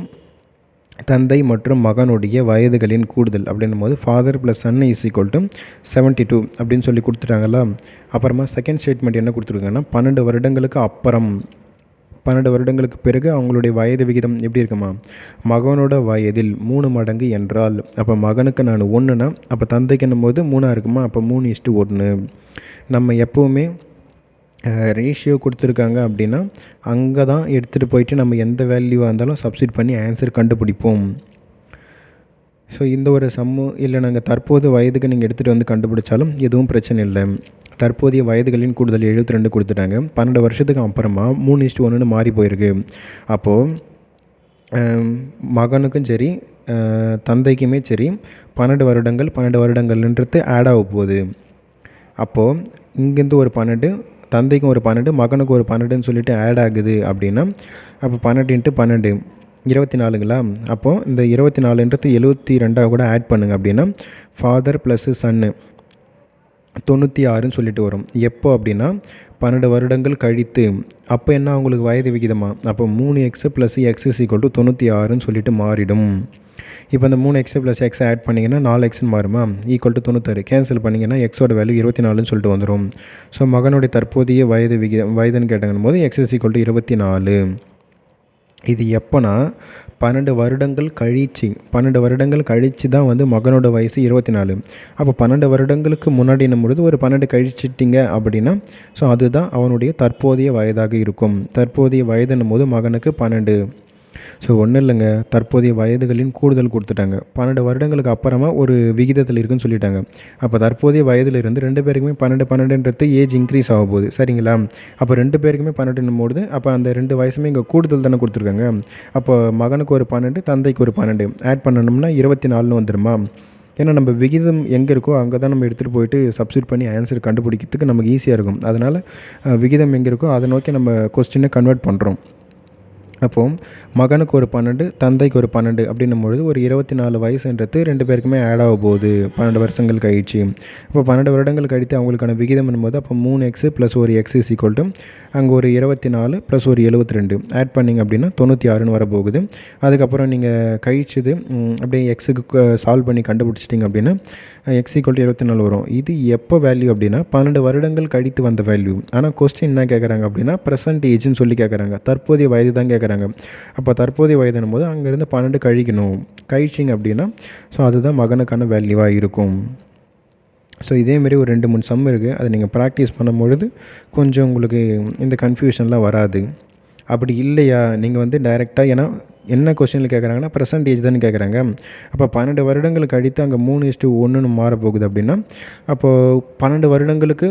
தந்தை மற்றும் மகனுடைய வயதுகளின் கூடுதல் அப்படின்னும் போது ஃபாதர் + சன் = 72 அப்படின்னு சொல்லி கொடுத்துட்டாங்களா. அப்புறமா செகண்ட் ஸ்டேட்மெண்ட் என்ன கொடுத்துருக்காங்கன்னா 12 வருடங்களுக்கு அப்புறம் 12 வருடங்களுக்கு பிறகு அவங்களுடைய வயது விகிதம் எப்படி இருக்குமா, மகனோட வயதில் 3 மடங்கு என்றால் அப்போ மகனுக்கு நான் 1னா அப்போ தந்தைக்குன்னும் போது 3 இருக்குமா. அப்போ 3:1. நம்ம எப்போவுமே ரேஷியோ கொடுத்துருக்காங்க அப்படின்னா அங்கே தான் எடுத்துகிட்டு போயிட்டு நம்ம எந்த வேல்யூவாக இருந்தாலும் சப்ஸ்டிட் பண்ணி ஆன்சர் கண்டுபிடிப்போம். ஸோ இந்த ஒரு சம்மு இல்லை நாங்கள் தற்போது வயதுக்கு நீங்கள் எடுத்துகிட்டு வந்து கண்டுபிடிச்சாலும் எதுவும் பிரச்சனை இல்லை. தற்போதைய வயதுகளின் கூடுதல் 72 கொடுத்துட்டாங்க. 12 வருஷத்துக்கு அப்புறமா 3:1ன்னு மாறி போயிருக்கு. அப்போது மகனுக்கும் சரி தந்தைக்குமே சரி 12 வருடங்கள்ன்றது ஆட் ஆக போகுது. அப்போது இங்கேருந்து ஒரு 12, தந்தைக்கும் ஒரு 12, மகனுக்கு ஒரு 12ன்னு சொல்லிட்டு ஆட் ஆகுது அப்படின்னா அப்போ 12 × 12 24ங்களா? அப்போது இந்த 24ன்றது 72 கூட ஆட் பண்ணுங்க அப்படின்னா ஃபாதர் ப்ளஸ்ஸு சன்னு 96ன்னு சொல்லிட்டு வரும். எப்போ அப்படின்னா 12 வருடங்கள் கழித்து. அப்போ என்ன அவங்களுக்கு வயது விகிதமா? அப்போ 3x + x = 96ன்னு சொல்லிட்டு மாறிடும். இப்போ இந்த 3x + x ஆட் பண்ணிங்கன்னா 4xன்னு மாறுமா? = 96. கேன்சல் பண்ணிங்கன்னா எக்ஸோட வேல்யூ 24ன்னு சொல்லிட்டு வந்துடும். ஸோ மகனுடைய தற்போதைய வயதுன்னு கேட்டாங்கன்னும் போது x = 24. இது எப்போனா 12 வருடங்கள் கழித்து தான் வந்து மகனோட வயசு 24. அப்போ 12 வருடங்களுக்கு முன்னாடின்னும் பொழுது ஒரு 12 கழிச்சிட்டிங்க அப்படின்னா ஸோ அதுதான் அவனுடைய தற்போதைய வயதாக இருக்கும். தற்போதைய வயதுன்னும் போது மகனுக்கு 12. ஸோ ஒன்றும் இல்லைங்க, தற்போதைய வயதுகளின் கூடுதல் கொடுத்துட்டாங்க. 12 வருடங்களுக்கு அப்புறமா ஒரு விகிதத்தில் இருக்குன்னு சொல்லிட்டாங்க. அப்போ தற்போதைய வயதிலிருந்து 2 பேருக்குமே 12 ஏஜ் இன்க்ரீஸ் ஆக போகுது. சரிங்களா? அப்போ 2 பேருக்குமே 12ன்னும் போது அப்போ அந்த 2 வயசுமே இங்கே கூடுதல் தானே கொடுத்துருக்காங்க. அப்போ மகனுக்கு ஒரு 12, தந்தைக்கு ஒரு 12 ஆட் பண்ணணும்னா 24ன்னு வந்துடுமா? ஏன்னா நம்ம விகிதம் எங்கே இருக்கோ அங்கே தான் நம்ம எடுத்துகிட்டு போயிட்டு சப்ஸ்டியூட் பண்ணி ஆன்சர் கண்டுபிடிக்கிறதுக்கு நமக்கு ஈஸியாக இருக்கும். அதனால் விகிதம் எங்கே இருக்கோ அதை நோக்கி நம்ம கொஸ்டினை கன்வெர்ட் பண்ணுறோம். அப்போது மகனுக்கு ஒரு 12, தந்தைக்கு ஒரு 12 அப்படின்னும் பொழுது ஒரு 24 வயசுன்றது 2 பேருக்குமே ஆட் ஆக போகுது 12 வருஷங்கள் கழிச்சு. இப்போ 12 வருடங்கள் கழித்து அவங்களுக்கான விகிதம் என்னும்போது அப்போ 3x + ஒரு x = அங்கே ஒரு 24 + ஒரு 72 ஆட் பண்ணிங்க அப்படின்னா 96ன்னு வரப்போகுது. அதுக்கப்புறம் நீங்கள் கழிச்சது அப்படியே எக்ஸுக்கு சால்வ் பண்ணி கண்டுபிடிச்சிட்டிங்க அப்படின்னா x = 24 வரும். இது எப்போ வேல்யூ அப்படின்னா 12 வருடங்கள் கழித்து வந்த வேல்யூ. ஆனால் கொஸ்டின் என்ன கேட்குறாங்க அப்படின்னா ப்ரெசன்டேஜ்னு சொல்லி கேட்குறாங்க. தற்போதைய வயது தான் கேட்குறாங்க. அப்போ தற்போதைய வயதுன்னும் போது அங்கேருந்து 12 கழிக்கணும். கழிச்சிங்க அப்படின்னா ஸோ அதுதான் மகனுக்கான வேல்யூவாக இருக்கும். ஸோ இதேமாரி ஒரு 2-3 சம் இருக்குது. அதை நீங்கள் ப்ராக்டிஸ் பண்ணும்பொழுது கொஞ்சம் உங்களுக்கு இந்த கன்ஃபியூஷன்லாம் வராது. அப்படி இல்லையா நீங்கள் வந்து டைரெக்டாக ஏன்னா என்ன கொஸ்டினில் கேட்குறாங்கன்னா ப்ரெசன்டேஜ் தானே கேட்குறாங்க. அப்போ 12 வருடங்கள் கழித்து அங்கே 3:1ன்னு மாறப்போகுது அப்படின்னா அப்போது 12 வருடங்களுக்கு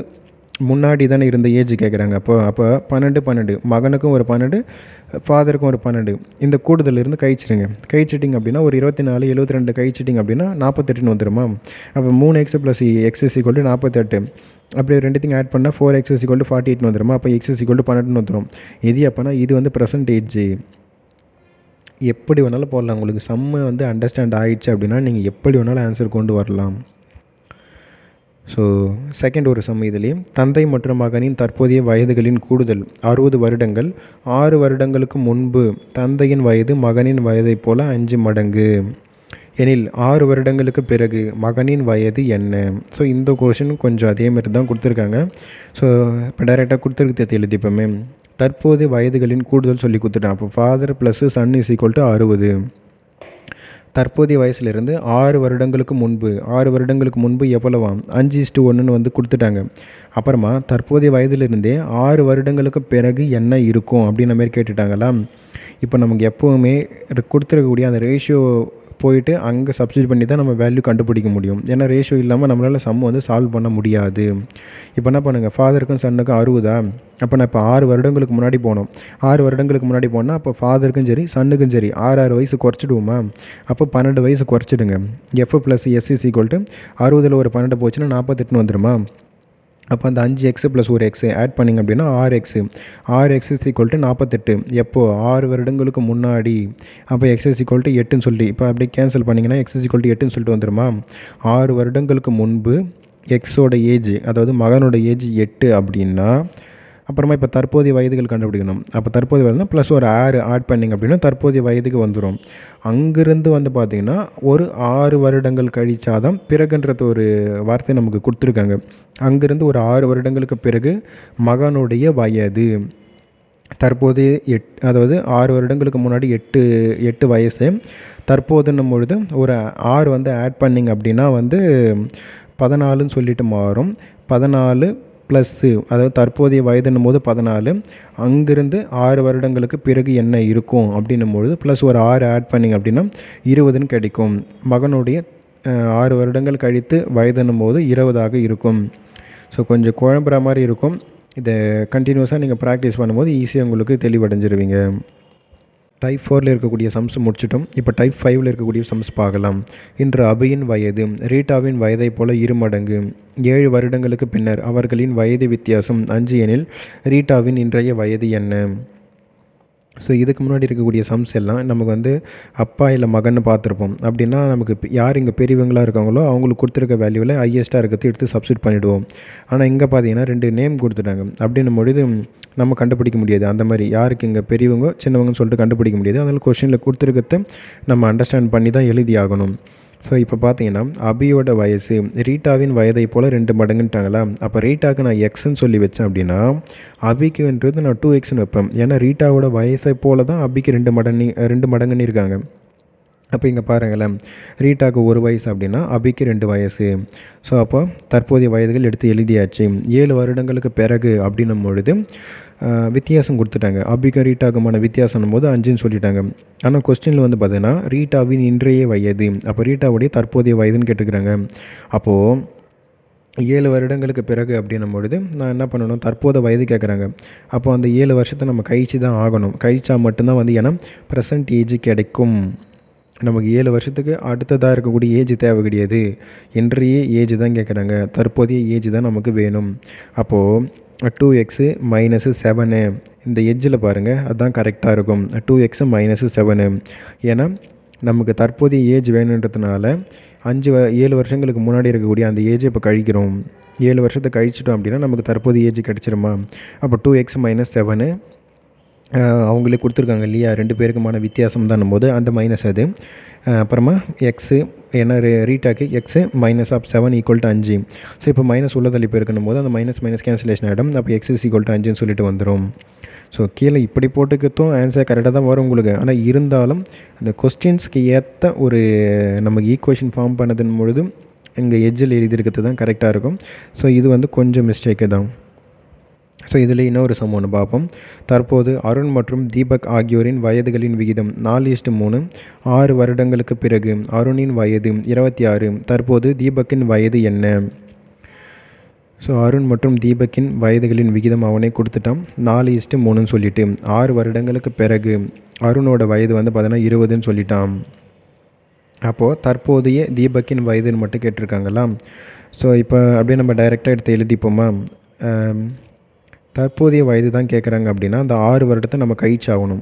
முன்னாடி தானே இருந்த ஏஜ் கேட்குறாங்க. அப்போ 12 மகனுக்கும் ஒரு 12, ஃபாதருக்கும் ஒரு 12. இந்த கூடுதல் இருந்து கழிச்சிடுங்க. கழிச்சிட்டிங்க அப்படின்னா ஒரு 24, 72 கழிச்சிட்டிங்க அப்படின்னா 48ன்னு வந்துடுமா? அப்போ 3x + x = 48. அப்படி ரெண்டுத்தையும் ஆட் பண்ணால் 4x = 48ன்னு வந்துடுமா? அப்போ x = 12ன்னு வந்துடும். இது அப்போனா இது வந்து ப்ரெசன்டேஜ். எப்படி வேணாலும் போடலாம். உங்களுக்கு சம்மு வந்து அண்டர்ஸ்டாண்ட் ஆகிடுச்சு அப்படின்னா நீங்கள் எப்படி வேணாலும் ஆன்சர் கொண்டு வரலாம். ஸோ செகண்ட் ஒரு சம் இதுலேயும் தந்தை மற்றும் மகனின் தற்போதைய வயதுகளின் கூடுதல் 60 வருடங்கள். 6 வருடங்களுக்கு முன்பு தந்தையின் வயது மகனின் வயதை போல் 5 மடங்கு எனில் 6 வருடங்களுக்கு பிறகு மகனின் வயது என்ன? ஸோ இந்த கொஷின் கொஞ்சம் அதேமாரி தான் கொடுத்துருக்காங்க. ஸோ இப்போ டைரெக்டாக கொடுத்துருக்கிறது எழுதிப்போமே. தற்போதைய வயதுகளின் கூடுதல் சொல்லி கொடுத்துட்டேன். அப்போ ஃபாதர் ப்ளஸ் சன் = 60. தற்போதைய வயசுலேருந்து 6 வருடங்களுக்கு முன்பு எவ்வளவாம்? 5:1ன்னு வந்து கொடுத்துட்டாங்க. அப்புறமா தற்போதைய வயதிலிருந்தே 6 வருடங்களுக்கு பிறகு என்ன இருக்கும் அப்படின்ற மாதிரி கேட்டுட்டாங்களா? இப்போ நமக்கு எப்போவுமே கொடுத்துருக்கக்கூடிய அந்த ரேஷியோ போயிட்டு அங்கே சப்ஸ்டியூட் பண்ணி தான் நம்ம வேல்யூ கண்டுபிடிக்க முடியும். ஏன்னா ரேஷியோ இல்லாமல் நம்மளால் சம் வந்து சால்வ் பண்ண முடியாது. இப்போ என்ன பண்ணுங்கள், ஃபாதருக்கும் சன்னுக்கும் 60. அப்போ நான் இப்போ 6 வருடங்களுக்கு முன்னாடி போனோம். 6 வருடங்களுக்கு முன்னாடி போனால் அப்போ ஃபாதருக்கும் சரி சன்னுக்கும் சரி 6 வயசு குறைச்சிடுவோமா? அப்போ 12 வயசு குறைச்சிடுங்க. f + s = 60ல் ஒரு 12 போச்சுன்னா 48ன்னு வந்துடுமா? அப்போ அந்த 5x + ஒரு x ஆட் பண்ணிங்க அப்படின்னா 6x = 48. எப்போது? 6 வருடங்களுக்கு முன்னாடி. அப்போ x = 8ன்னு சொல்லி இப்போ அப்படியே கேன்சல் பண்ணிங்கன்னா x = 8ன்னு சொல்லிட்டு வந்துடுமா? 6 வருடங்களுக்கு முன்பு எக்ஸோட ஏஜ் அதாவது மகனோட ஏஜ் 8 அப்படின்னா அப்புறமா இப்போ தற்போதைய வயதுகள் கண்டுபிடிக்கணும். அப்போ தற்போதைய வயதுனா ப்ளஸ் ஒரு 6 ஆட் பண்ணிங்க அப்படின்னா தற்போதைய வயதுக்கு வந்துடும். அங்கேருந்து வந்து பார்த்திங்கன்னா ஒரு 6 வருடங்கள் கழிச்சாதான் பிறகுன்றது ஒரு வார்த்தை நமக்கு கொடுத்துருக்காங்க. அங்கேருந்து ஒரு 6 வருடங்களுக்கு பிறகு மகனுடைய வயது தற்போது அதாவது 6 வருடங்களுக்கு முன்னாடி 8 வயசு. தற்போதுன்னும் பொழுது ஒரு 6 வந்து ஆட் பண்ணிங்க அப்படின்னா வந்து 14ன்னு சொல்லிட்டு மாறும். 14 ப்ளஸ்ஸு அதாவது தற்போதைய வயதுன்னும் போது 14. அங்கேருந்து 6 வருடங்களுக்கு பிறகு என்ன இருக்கும் அப்படின்னும்பொழுது ப்ளஸ் ஒரு 6 ஆட் பண்ணிங்க அப்படின்னா 20ன்னு கிடைக்கும். மகனுடைய 6 வருடங்கள் கழித்து வயதுன்னும் போது 20ஆக இருக்கும். ஸோ கொஞ்சம் குழம்புற மாதிரி இருக்கும். இதை கண்டினியூஸாக நீங்கள் ப்ராக்டிஸ் பண்ணும்போது ஈஸியாக உங்களுக்கு தெளிவடைஞ்சிருவீங்க. டைப் 4ல் இருக்கக்கூடிய சம்ஸ் முடிச்சிட்டோம். இப்போ டைப் 5ல் இருக்கக்கூடிய சம்ஸ் பார்க்கலாம். இன்று அபியின் வயது ரீட்டாவின் வயதை போல 2 மடங்கு. 7 வருடங்களுக்கு பின்னர் அவர்களின் வயது வித்தியாசம் 5 எனில் ரீட்டாவின் இன்றைய வயது என்ன? ஸோ இதுக்கு முன்னாடி இருக்கக்கூடிய சம்ஸ் எல்லாம் நமக்கு வந்து அப்பா இல்லை மகன்னு பார்த்துருப்போம். அப்படின்னா நமக்கு யார் இங்கே பெரியவங்களாக இருக்காங்களோ அவங்களுக்கு கொடுத்துருக்க வேல்யூவில் ஹையஸ்ட்டாக இருக்கிறது எடுத்து சப்ஸ்டியூட் பண்ணிவிடுவோம். ஆனால் இங்கே பார்த்தீங்கன்னா 2 நேம் கொடுத்துட்டாங்க. அப்படின்னும் பொழுது நம்ம கண்டுபிடிக்க முடியாது. அந்த மாதிரி யாருக்கு இங்கே பெரியவங்க சின்னவங்கன்னு சொல்லிட்டு கண்டுபிடிக்க முடியாது. அதனால் கொஷினில் கொடுத்துருக்கத நம்ம அண்டர்ஸ்டாண்ட் பண்ணி தான் எழுதி ஆகணும். ஸோ இப்போ பார்த்தீங்கன்னா அபியோட வயசு ரீட்டாவின் வயதை போல் 2 மடங்குன்ட்டாங்களா. அப்போ ரீட்டாவுக்கு நான் எக்ஸ்ன்னு சொல்லி வச்சேன் அப்படின்னா அபிக்குன்றது நான் 2x வைப்பேன். ஏன்னா ரீட்டாவோட வயசை போல் தான் அபிக்கு 2 மடங்குன்னு இருக்காங்க. அப்போ இங்கே பாருங்களேன், ரீட்டாவுக்கு 1 வயசு அப்படின்னா அபிக்கு 2 வயசு. ஸோ அப்போ தற்போதைய வயதுகள் எடுத்து எழுதியாச்சு. 7 வருடங்களுக்கு பிறகு அப்படின்னும் பொழுது வித்தியாசம் கொடுத்துட்டாங்க. அபிக்கும் ரீட்டாக்குமான வித்தியாசம் போது 5ன்னு சொல்லிட்டாங்க. ஆனால் கொஸ்டினில் வந்து பார்த்தீங்கன்னா ரீட்டாவின் இன்றைய வயது, அப்போ ரீட்டாவுடைய தற்போதைய வயதுன்னு கேட்டுக்கிறாங்க. அப்போது 7 வருடங்களுக்கு பிறகு அப்படின்னும் பொழுது நான் என்ன பண்ணணும், தற்போது வயது கேட்குறாங்க. அப்போ அந்த 7 வருஷத்தை நம்ம கழிச்சு தான் ஆகணும். கழிச்சா மட்டும்தான் வந்து ஏன்னா ப்ரெசன்ட் ஏஜ் கிடைக்கும். நமக்கு 7 வருஷத்துக்கு அடுத்ததாக இருக்கக்கூடிய ஏஜ் தேவை கிடையாது. இன்றைய ஏஜ் தான் கேட்குறாங்க. தற்போதைய ஏஜ் தான் நமக்கு வேணும். அப்போது 2x - 7 இந்த எட்ஜில் பாருங்கள், அதுதான் கரெக்டாக இருக்கும். 2x - 7 ஏன்னா நமக்கு தற்போதைய ஏஜ் வேணுன்றதுனால 7 வருஷங்களுக்கு முன்னாடி இருக்கக்கூடிய அந்த ஏஜை இப்போ கழிக்கிறோம். 7 வருஷத்தை கழிச்சிட்டோம் அப்படின்னா நமக்கு தற்போதைய ஏஜ் கிடச்சிருமா. அப்போ 2x - 7 அவங்களே கொடுத்துருக்காங்க இல்லையா, 2 பேருக்குமான வித்தியாசம் தான் போது அந்த மைனஸ் அது. அப்புறமா எக்ஸு ஏன்னா ரீட்டாக்கு எக்ஸு -7 = 5. ஸோ இப்போ மைனஸ் உள்ள தள்ளி போயிருக்கணும் போது அந்த மைனஸ் கேன்சலேஷன் ஆகிடும். அப்போ x = 5ன்னு சொல்லிட்டு வந்துடும். ஸோ கீழே இப்படி போட்டுக்கிறதும் ஆன்சர் கரெக்டாக தான் வரும் உங்களுக்கு. ஆனால் இருந்தாலும் அந்த கொஸ்டின்ஸ்க்கு ஏற்ற ஒரு நமக்கு ஈக்குவேஷன் ஃபார்ம் பண்ணதுன்னு பொழுது இங்கே எட்ஜில் எழுதியிருக்கிறது தான் கரெக்டாக இருக்கும். ஸோ இது வந்து கொஞ்சம் மிஸ்டேக்கு தான். ஸோ இதில் இன்னொரு சம் ஒன்று பார்ப்போம். தற்போது அருண் மற்றும் தீபக் ஆகியோரின் வயதுகளின் விகிதம் 4:3. 6 வருடங்களுக்கு பிறகு அருணின் வயது 26. தற்போது தீபக்கின் வயது என்ன? ஸோ அருண் மற்றும் தீபக்கின் வயதுகளின் விகிதம் அவனே கொடுத்துட்டான் 4:3ன்னு சொல்லிவிட்டு 6 வருடங்களுக்கு பிறகு அருணோட வயது வந்து பார்த்தீங்கன்னா 20ன்னு சொல்லிட்டான். அப்போது தற்போதைய தீபக்கின் வயதுன்னு மட்டும் கேட்டிருக்காங்களா. ஸோ இப்போ அப்படியே நம்ம டைரெக்டாக எடுத்து எழுதிப்போமா. தற்போதைய வயது தான் கேட்குறாங்க அப்படின்னா அந்த 6 வருடத்தை நம்ம கழிச்சாகணும்.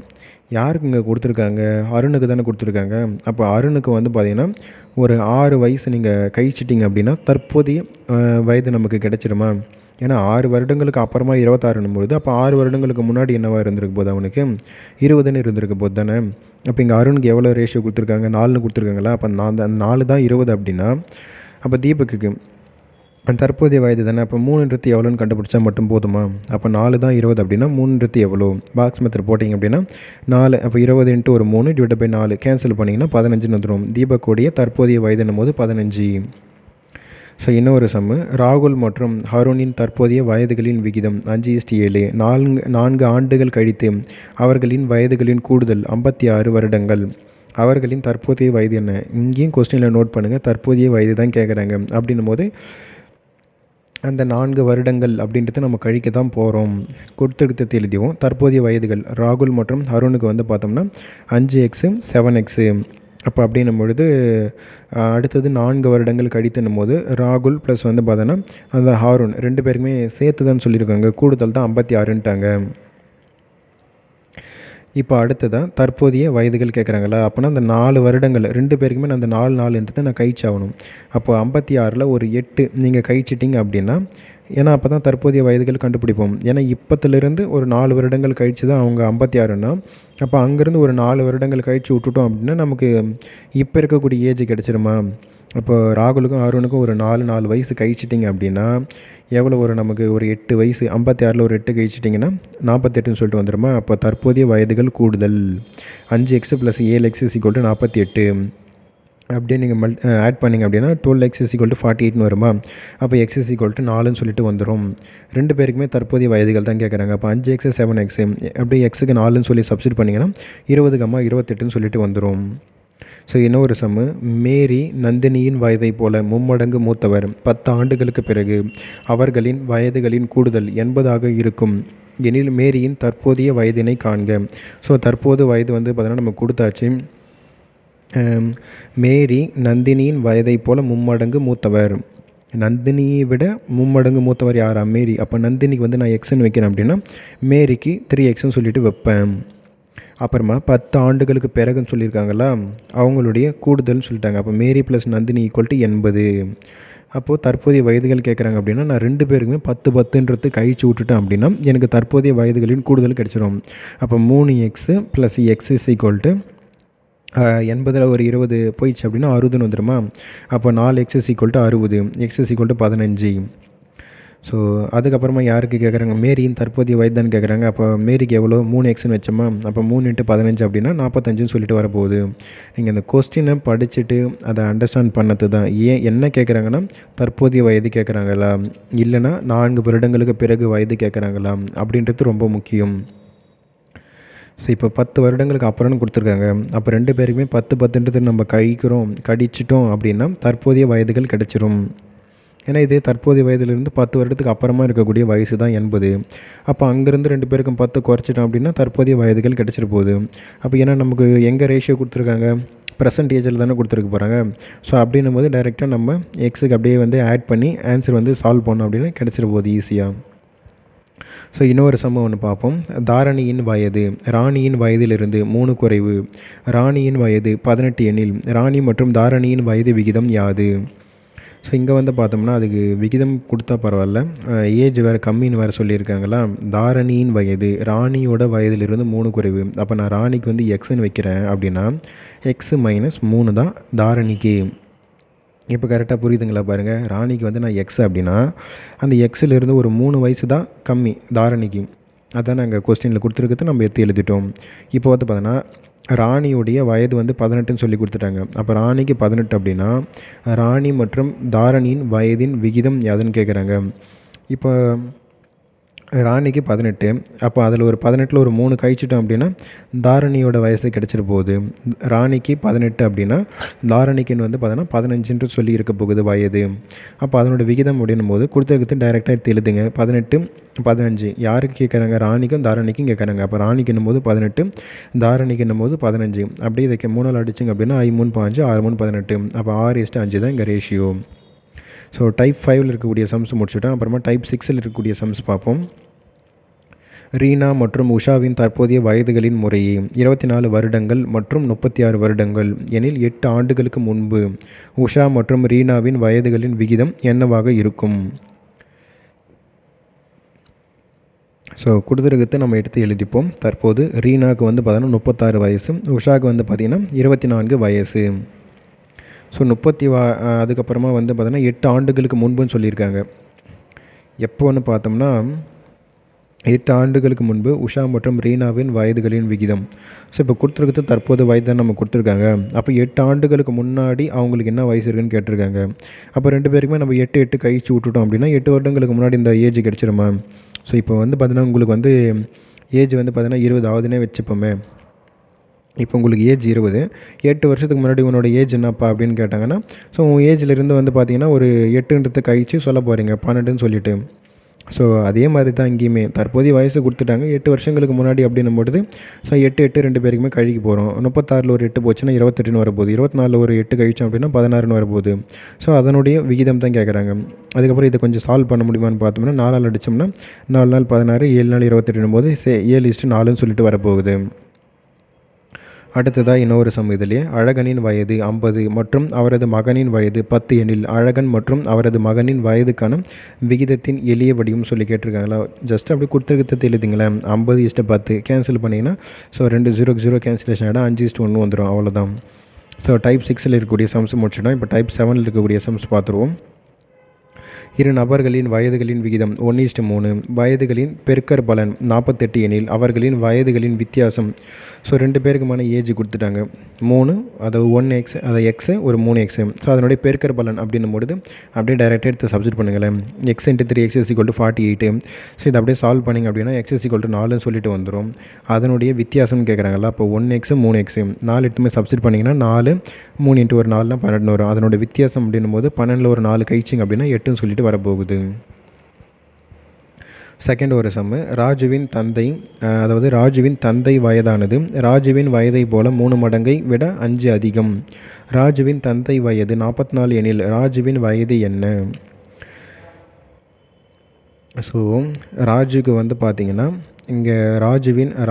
யாருக்கு இங்கே கொடுத்துருக்காங்க, அருணுக்கு தானே கொடுத்துருக்காங்க. அப்போ அருணுக்கு வந்து பார்த்திங்கன்னா ஒரு 6 வயசு நீங்கள் கழிச்சிட்டிங்க அப்படின்னா தற்போதைய வயது நமக்கு கிடச்சிருமா. ஏன்னா 6 வருடங்களுக்கு அப்புறமா 26ன்னும் பொழுது அப்போ 6 வருடங்களுக்கு முன்னாடி என்னவாக இருந்திருக்கு போது அவனுக்கு 20ன்னு இருந்திருக்கு போது தானே. அப்போ இங்கே அருணுக்கு எவ்வளோ ரேஷியோ கொடுத்துருக்காங்க, 4ன்னு கொடுத்துருக்காங்களா. அப்போ 4 தான் 20 அப்படின்னா அப்போ தீபக்குக்கு தற்போதைய வயது தானே. அப்போ 3ன்றது எவ்வளோன்னு கண்டுபிடிச்சா மட்டும் போதுமா. அப்போ 4 தான் 20 அப்படின்னா 3ன்றது எவ்வளோ பாக்ஸ் மெத்தட் போட்டிங்க அப்படின்னா 4. அப்போ 20 × ஒரு 3 / 4 கேன்சல் பண்ணிங்கன்னா 15ன்னு வந்துடும். தீபக்குடைய தற்போதைய வயதுன்னும் போது 15. ஸோ இன்னொரு சம்மு, ராகுல் மற்றும் ஹருணின் தற்போதைய வயதுகளின் விகிதம் 5:7. 4 ஆண்டுகள் கழித்து அவர்களின் வயதுகளின் கூடுதல் 56 வருடங்கள். அவர்களின் தற்போதைய வயது என்ன? இங்கேயும் கொஸ்டினில் நோட் பண்ணுங்கள், தற்போதைய வயது தான் கேட்குறாங்க. அப்படின்னும் போது அந்த 4 வருடங்கள் அப்படின்றது நம்ம கழிக்க தான் போகிறோம். கொடுத்துருக்கத்தை எழுதிவோம். தற்போதைய வயதுகள் ராகுல் மற்றும் அருணுக்கு வந்து பார்த்தோம்னா 5x 7x. அப்போ அப்படின்னும் பொழுது அடுத்தது 4 வருடங்கள் கழித்துன்னும் போது ராகுல் ப்ளஸ் வந்து பார்த்தோன்னா அந்த ஹாருன் 2 பேருக்குமே சேர்த்து தான் சொல்லியிருக்காங்க. கூடுதல் தான் 56ன்ட்டாங்க. இப்போ அடுத்ததாக தற்போதைய வயதுகள் கேட்குறாங்களா. அப்போனா அந்த 4 வருடங்கள் 2 பேருக்குமே நான் அந்த 4 நான் கழிச்சாகணும். அப்போ 56ல் ஒரு 8 நீங்கள் கழிச்சிட்டிங்க அப்படின்னா, ஏன்னா அப்போ தான் தற்போதைய வயதுகள் கண்டுபிடிப்போம். ஏன்னா இப்போத்துலேருந்து ஒரு 4 வருடங்கள் கழித்து தான் அவங்க 56ன்னா, அப்போ அங்கேருந்து ஒரு 4 வருடங்கள் கழித்து விட்டுட்டோம் அப்படின்னா நமக்கு இப்போ இருக்கக்கூடிய ஏஜ் கிடச்சிருமா. அப்போ ராகுலுக்கும் அருணுக்கும் ஒரு 4 வயசு கழிச்சிட்டிங்க அப்படின்னா எவ்வளோ ஒரு நமக்கு ஒரு 8 வயசு. 56ல் ஒரு 8 கழிச்சிட்டிங்கன்னா 48ன்னு சொல்லிட்டு வந்துடுமா. அப்போ தற்போதைய வயதுகள் கூடுதல் 5x + 7x = 48. அப்படியே நீங்கள் ஆட் பண்ணிங்க அப்படின்னா 12x = 48ன்னு வருமா. அப்போ x = 4ன்னு சொல்லிட்டு வந்துடும். 2 பேருக்குமே தற்போதைய வயதுகள் தான் கேட்குறாங்க. அப்போ 5x 7x அப்படியே xக்கு 4ன்னு சொல்லி சப்ஸ்டிட் பண்ணிங்கன்னா 20, 28ன்னு சொல்லிட்டு வந்துடும். ஸோ இன்னொரு சம்மு, மேரி நந்தினியின் வயதை போல 3 மடங்கு மூத்தவர். 10 ஆண்டுகளுக்கு பிறகு அவர்களின் வயதுகளின் கூடுதல் 80ஆக இருக்கும் எனில் மேரியின் தற்போதைய வயதினை காண்க. ஸோ தற்போது வயது வந்து பார்த்தீங்கன்னா நம்ம கொடுத்தாச்சு. மேரி நந்தினியின் வயதை போல் 3 மடங்கு மூத்தவர். நந்தினியை விட 3 மடங்கு மூத்தவர் யாரா? மேரி. அப்போ நந்தினிக்கு வந்து நான் எக்ஸ்ன்னு வைக்கிறேன் அப்படின்னா மேரிக்கு 3xன்னு சொல்லிட்டு வைப்பேன். அப்புறமா 10 ஆண்டுகளுக்கு பிறகுன்னு சொல்லியிருக்காங்களா, அவங்களுடைய கூடுதல்னு சொல்லிட்டாங்க. அப்போ மேரி ப்ளஸ் நந்தினி ஈக்குவல் டு 80. அப்போது தற்போதைய வயதுகள் கேட்குறாங்க அப்படின்னா, நான் 2 பேருக்குமே 10 10ன்றது கழிச்சு விட்டுட்டேன் அப்படின்னா, எனக்கு தற்போதைய வயதுகளின் கூடுதல் கிடச்சிரும். அப்போ 3x plus x is equal to 80ல் ஒரு 20 போயிடுச்சு அப்படின்னா 60ன்னு வந்துடுமா. அப்போ 4x is equal to 60, x is equal to 15. So அதுக்கப்புறமா யாருக்கு கேட்குறாங்க, மேரியின் தற்போதைய வயதுன்னு கேட்குறாங்க. அப்போ மேரிக்கு எவ்வளோ 3xன்னு வச்சோமா, அப்போ 3 × 15 அப்படின்னா 45ன்னு சொல்லிட்டு வரப்போகுது. நீங்கள் அந்த கொஸ்டினை படிச்சுட்டு அதை அண்டர்ஸ்டாண்ட் பண்ணது தான். என்ன கேட்குறாங்கன்னா, தற்போதைய வயது கேட்குறாங்களா, இல்லைனா 4 வருடங்களுக்கு பிறகு வயது கேட்குறாங்களா அப்படின்றது ரொம்ப முக்கியம். ஸோ இப்போ 10 வருடங்களுக்கு அப்புறம்னு கொடுத்துருக்காங்க. அப்போ 2 பேருக்குமே 10 10ன்றது நம்ம கழிச்சிட்டோம் அப்படின்னா தற்போதைய வயதுகள் கிடச்சிரும். ஏன்னா இது தற்போதைய வயதிலிருந்து 10 வருடத்துக்கு அப்புறமா இருக்கக்கூடிய வயசு தான் 80. அப்போ அங்கேருந்து 2 பேருக்கும் 10 குறைச்சிட்டோம் அப்படின்னா தற்போதைய வயதுகள் கிடச்சிட்டு போகுது. அப்போ ஏன்னா நமக்கு எங்கே ரேஷியோ கொடுத்துருக்காங்க, ப்ரெசன்ட் ஏஜில் தானே கொடுத்துருக்க போகிறாங்க. ஸோ அப்படின்னும் போது டைரெக்டாக நம்ம எக்ஸுக்கு அப்படியே வந்து ஆட் பண்ணி ஆன்சர் வந்து சால்வ் பண்ணோம் அப்படின்னா கிடச்சிட்டு போகுது ஈஸியாக. ஸோ இன்னொரு சம்பவம் ஒன்று பார்ப்போம். தாரணியின் வயது ராணியின் வயதிலிருந்து 3 குறைவு. ராணியின் வயது 18 எனில் ராணி மற்றும் தாரணியின் வயது விகிதம் யாது? ஸோ இங்கே வந்து பார்த்தோம்னா அதுக்கு விகிதம் கொடுத்தா பரவாயில்ல, ஏஜ் வேறு கம்மின்னு வேறு சொல்லியிருக்காங்களா. தாரணியின் வயது ராணியோட வயதிலிருந்து 3 குறைவு. அப்போ நான் ராணிக்கு வந்து எக்ஸ்ன்னு வைக்கிறேன் அப்படின்னா எக்ஸு மைனஸ் 3 தான் தாரணிக்கு. இப்போ கரெக்டாக புரியுதுங்களா பாருங்கள். ராணிக்கு வந்து நான் எக்ஸ் அப்படின்னா அந்த எக்ஸிலிருந்து ஒரு 3 வயசு தான் கம்மி தாரணிக்கு. அதான் நாங்கள் கொஸ்டினில் கொடுத்துருக்கிறது நம்ம எடுத்து எழுதிட்டோம். இப்போ வந்து பார்த்தோன்னா ராணியுடைய வயது வந்து 18ன்னு சொல்லி கொடுத்துட்டாங்க. அப்போ ராணிக்கு 18 அப்படின்னா ராணி மற்றும் தாரணியின் வயதின் விகிதம் யாதுன்னு கேட்குறாங்க. இப்போ ராணிக்கு 18, அப்போ அதில் ஒரு 18ல் ஒரு 3 கழிச்சிட்டோம் அப்படின்னா தாரணியோட வயசு கிடச்சிட்டு போகுது. ராணிக்கு 18 அப்படின்னா தாரணிக்குன்னு வந்து பார்த்தோன்னா 15 சொல்லி இருக்க போகுது வயது. அப்போ அதனோட விகிதம் அப்படின்னும் போது கொடுத்துருக்கிறது டைரெக்டாக எடுத்து எழுதுங்க. 18 15 யாருக்கு கேட்குறாங்க, ராணிக்கும் தாரணிக்கும் கேட்குறாங்க. அப்போ ராணிக்குன்னும் போது 18, தாரணிக்குன்னும் போது 15. அப்படியே இதை 3ஆல் அடிச்சிங்க அப்படின்னா 5 3 5 6 3 18. அப்போ 6:5 தான் இங்கே ரேஷியோ. ஸோ டைப் 5ல் இருக்கக்கூடிய சம்ஸ் முடிச்சுட்டோம். அப்புறமா டைப் 6ல் இருக்கக்கூடிய சம்ஸ் பார்ப்போம். ரீனா மற்றும் உஷாவின் தற்போதைய வயதுகளின் முறையே 24 வருடங்கள் மற்றும் 36 வருடங்கள் எனில் 8 ஆண்டுகளுக்கு முன்பு உஷா மற்றும் ரீனாவின் வயதுகளின் விகிதம் என்னவாக இருக்கும்? ஸோ கொடுத்துருக்கத்தை நம்ம எடுத்து எழுதிப்போம். தற்போது ரீனாவுக்கு வந்து பார்த்தோன்னா 36 வயசு, உஷாவுக்கு வந்து பார்த்திங்கன்னா 24 வயசு. ஸோ அதுக்கப்புறமா வந்து பார்த்தோன்னா 8 ஆண்டுகளுக்கு முன்புன்னு சொல்லியிருக்காங்க. எப்போன்னு பார்த்தோம்னா 8 ஆண்டுகளுக்கு முன்பு உஷா மற்றும் ரீனாவின் வயதுகளின் விகிதம். ஸோ இப்போ கொடுத்துருக்கிறது தற்போது வயது தான் நம்ம கொடுத்துருக்காங்க. அப்போ 8 ஆண்டுகளுக்கு முன்னாடி அவங்களுக்கு என்ன வயசு இருக்குன்னு கேட்டிருக்காங்க. அப்போ 2 பேருக்குமே நம்ம 8 8 கழிச்சு விட்டுட்டோம் அப்படின்னா 8 வருடங்களுக்கு முன்னாடி இந்த ஏஜ் கிடச்சிருமா. ஸோ இப்போ வந்து பார்த்தீங்கன்னா உங்களுக்கு வந்து ஏஜ் வந்து பார்த்தீங்கன்னா 20 ஆகுதுன்னே வச்சுப்போமே. இப்போ உங்களுக்கு ஏஜ் 20, 8 வருஷத்துக்கு முன்னாடி உன்னோட ஏஜ் என்னப்பா அப்படின்னு கேட்டாங்கன்னா, ஸோ உன் ஏஜ்லேருந்து வந்து பார்த்தீங்கன்னா ஒரு 8ன்றது கழிச்சு சொல்ல போகிறீங்க 12ன்னு சொல்லிவிட்டு. ஸோ அதே மாதிரி தான் இங்கேயுமே தற்போதைய வயசு கொடுத்துட்டாங்க 8 வருஷங்களுக்கு முன்னாடி அப்படின்னும் பொழுது ஸோ 8 8 2 பேருக்குமே கழிக்க போகிறோம். 36ல் ஒரு 8 போச்சுன்னா 28ன்னு வரப்போகுது. 24ல் ஒரு 8 கழிச்சோம் அப்படின்னா 16ன்னு வரப்போகுது. ஸோ அதனுடைய விகிதம் தான் கேட்குறாங்க. அதுக்கப்புறம் இதை கொஞ்சம் சால்வ் பண்ண முடியுமான்னு பார்த்தோம்னா 4ஆல் அடித்தோம்னா 4 நாள் 16, 7 நாள் 28 போது 7:4ன்னு சொல்லிட்டு வரப்போகுது. அடுத்ததாக இன்னொரு சம் இதிலே அழகனின் வயது 50 மற்றும் அவரது மகனின் வயது 10 எனில் அழகன் மற்றும் அவரது மகனின் வயதுக்கான விகிதத்தின் எளிய வடிவம் சொல்லி கேட்டிருக்காங்களா. ஜஸ்ட் அப்படி கொடுத்துருக்கிறது எழுதுங்களேன். 50:10 கேன்சல் பண்ணிங்கன்னா ஸோ 2 0 கேன்சலேஷன் ஆகிடும், 5:1 வந்துடும், அவ்வளோதான். ஸோ டைப் 6ல் இருக்கக்கூடிய சம்ஸ் முடிச்சிட்டோம். இப்போ டைப் 7ல் இருக்கக்கூடிய சம்ஸ் பார்த்துருவோம். இரு நபர்களின் வயதுகளின் விகிதம் 1:3, வயதுகளின் பெருக்கற் பலன் 48 எனில் அவர்களின் வயதுகளின் வித்தியாசம். ஸோ 2 பேருக்குமான ஏஜ் கொடுத்துட்டாங்க 3, அதை 1x, அதை x ஒரு 3x. ஸோ அதனுடைய பெருக்கற் பலன் அப்படின்னும் பொழுது அப்படியே டைரெக்டாக எடுத்து சப்ஸ்டிட் பண்ணுங்களேன். x × 3x = 48. ஸோ இதை அப்படியே சால்வ் பண்ணிங்க அப்படின்னா x = 4ன்னு சொல்லிட்டு வந்துடும். அதனுடைய வித்தியாசம்னு கேட்குறாங்களா. அப்போ 1x 3x 4 எடுத்துமே சப்ஸ்டிட் பண்ணிங்கன்னா 4, 3 × 1 4 12 வரும். அதனுடைய வித்தியாசம் அப்படின்னும் போது 12ல் ஒரு 4 கழிச்சிங்க அப்படின்னா 8ன்னு சொல்லிட்டு வரப்போகுது. செகண்ட் ஒரு சம்மு. ராஜுவின் தந்தை வயதானது ராஜுவின் வயதை போல 3 மடங்கை விட 5 அதிகம். ராஜுவின் தந்தை வயது 44 எனில் ராஜுவின் வயது என்ன? ஸோ ராஜுக்கு வந்து பார்த்திங்கன்னா இங்கே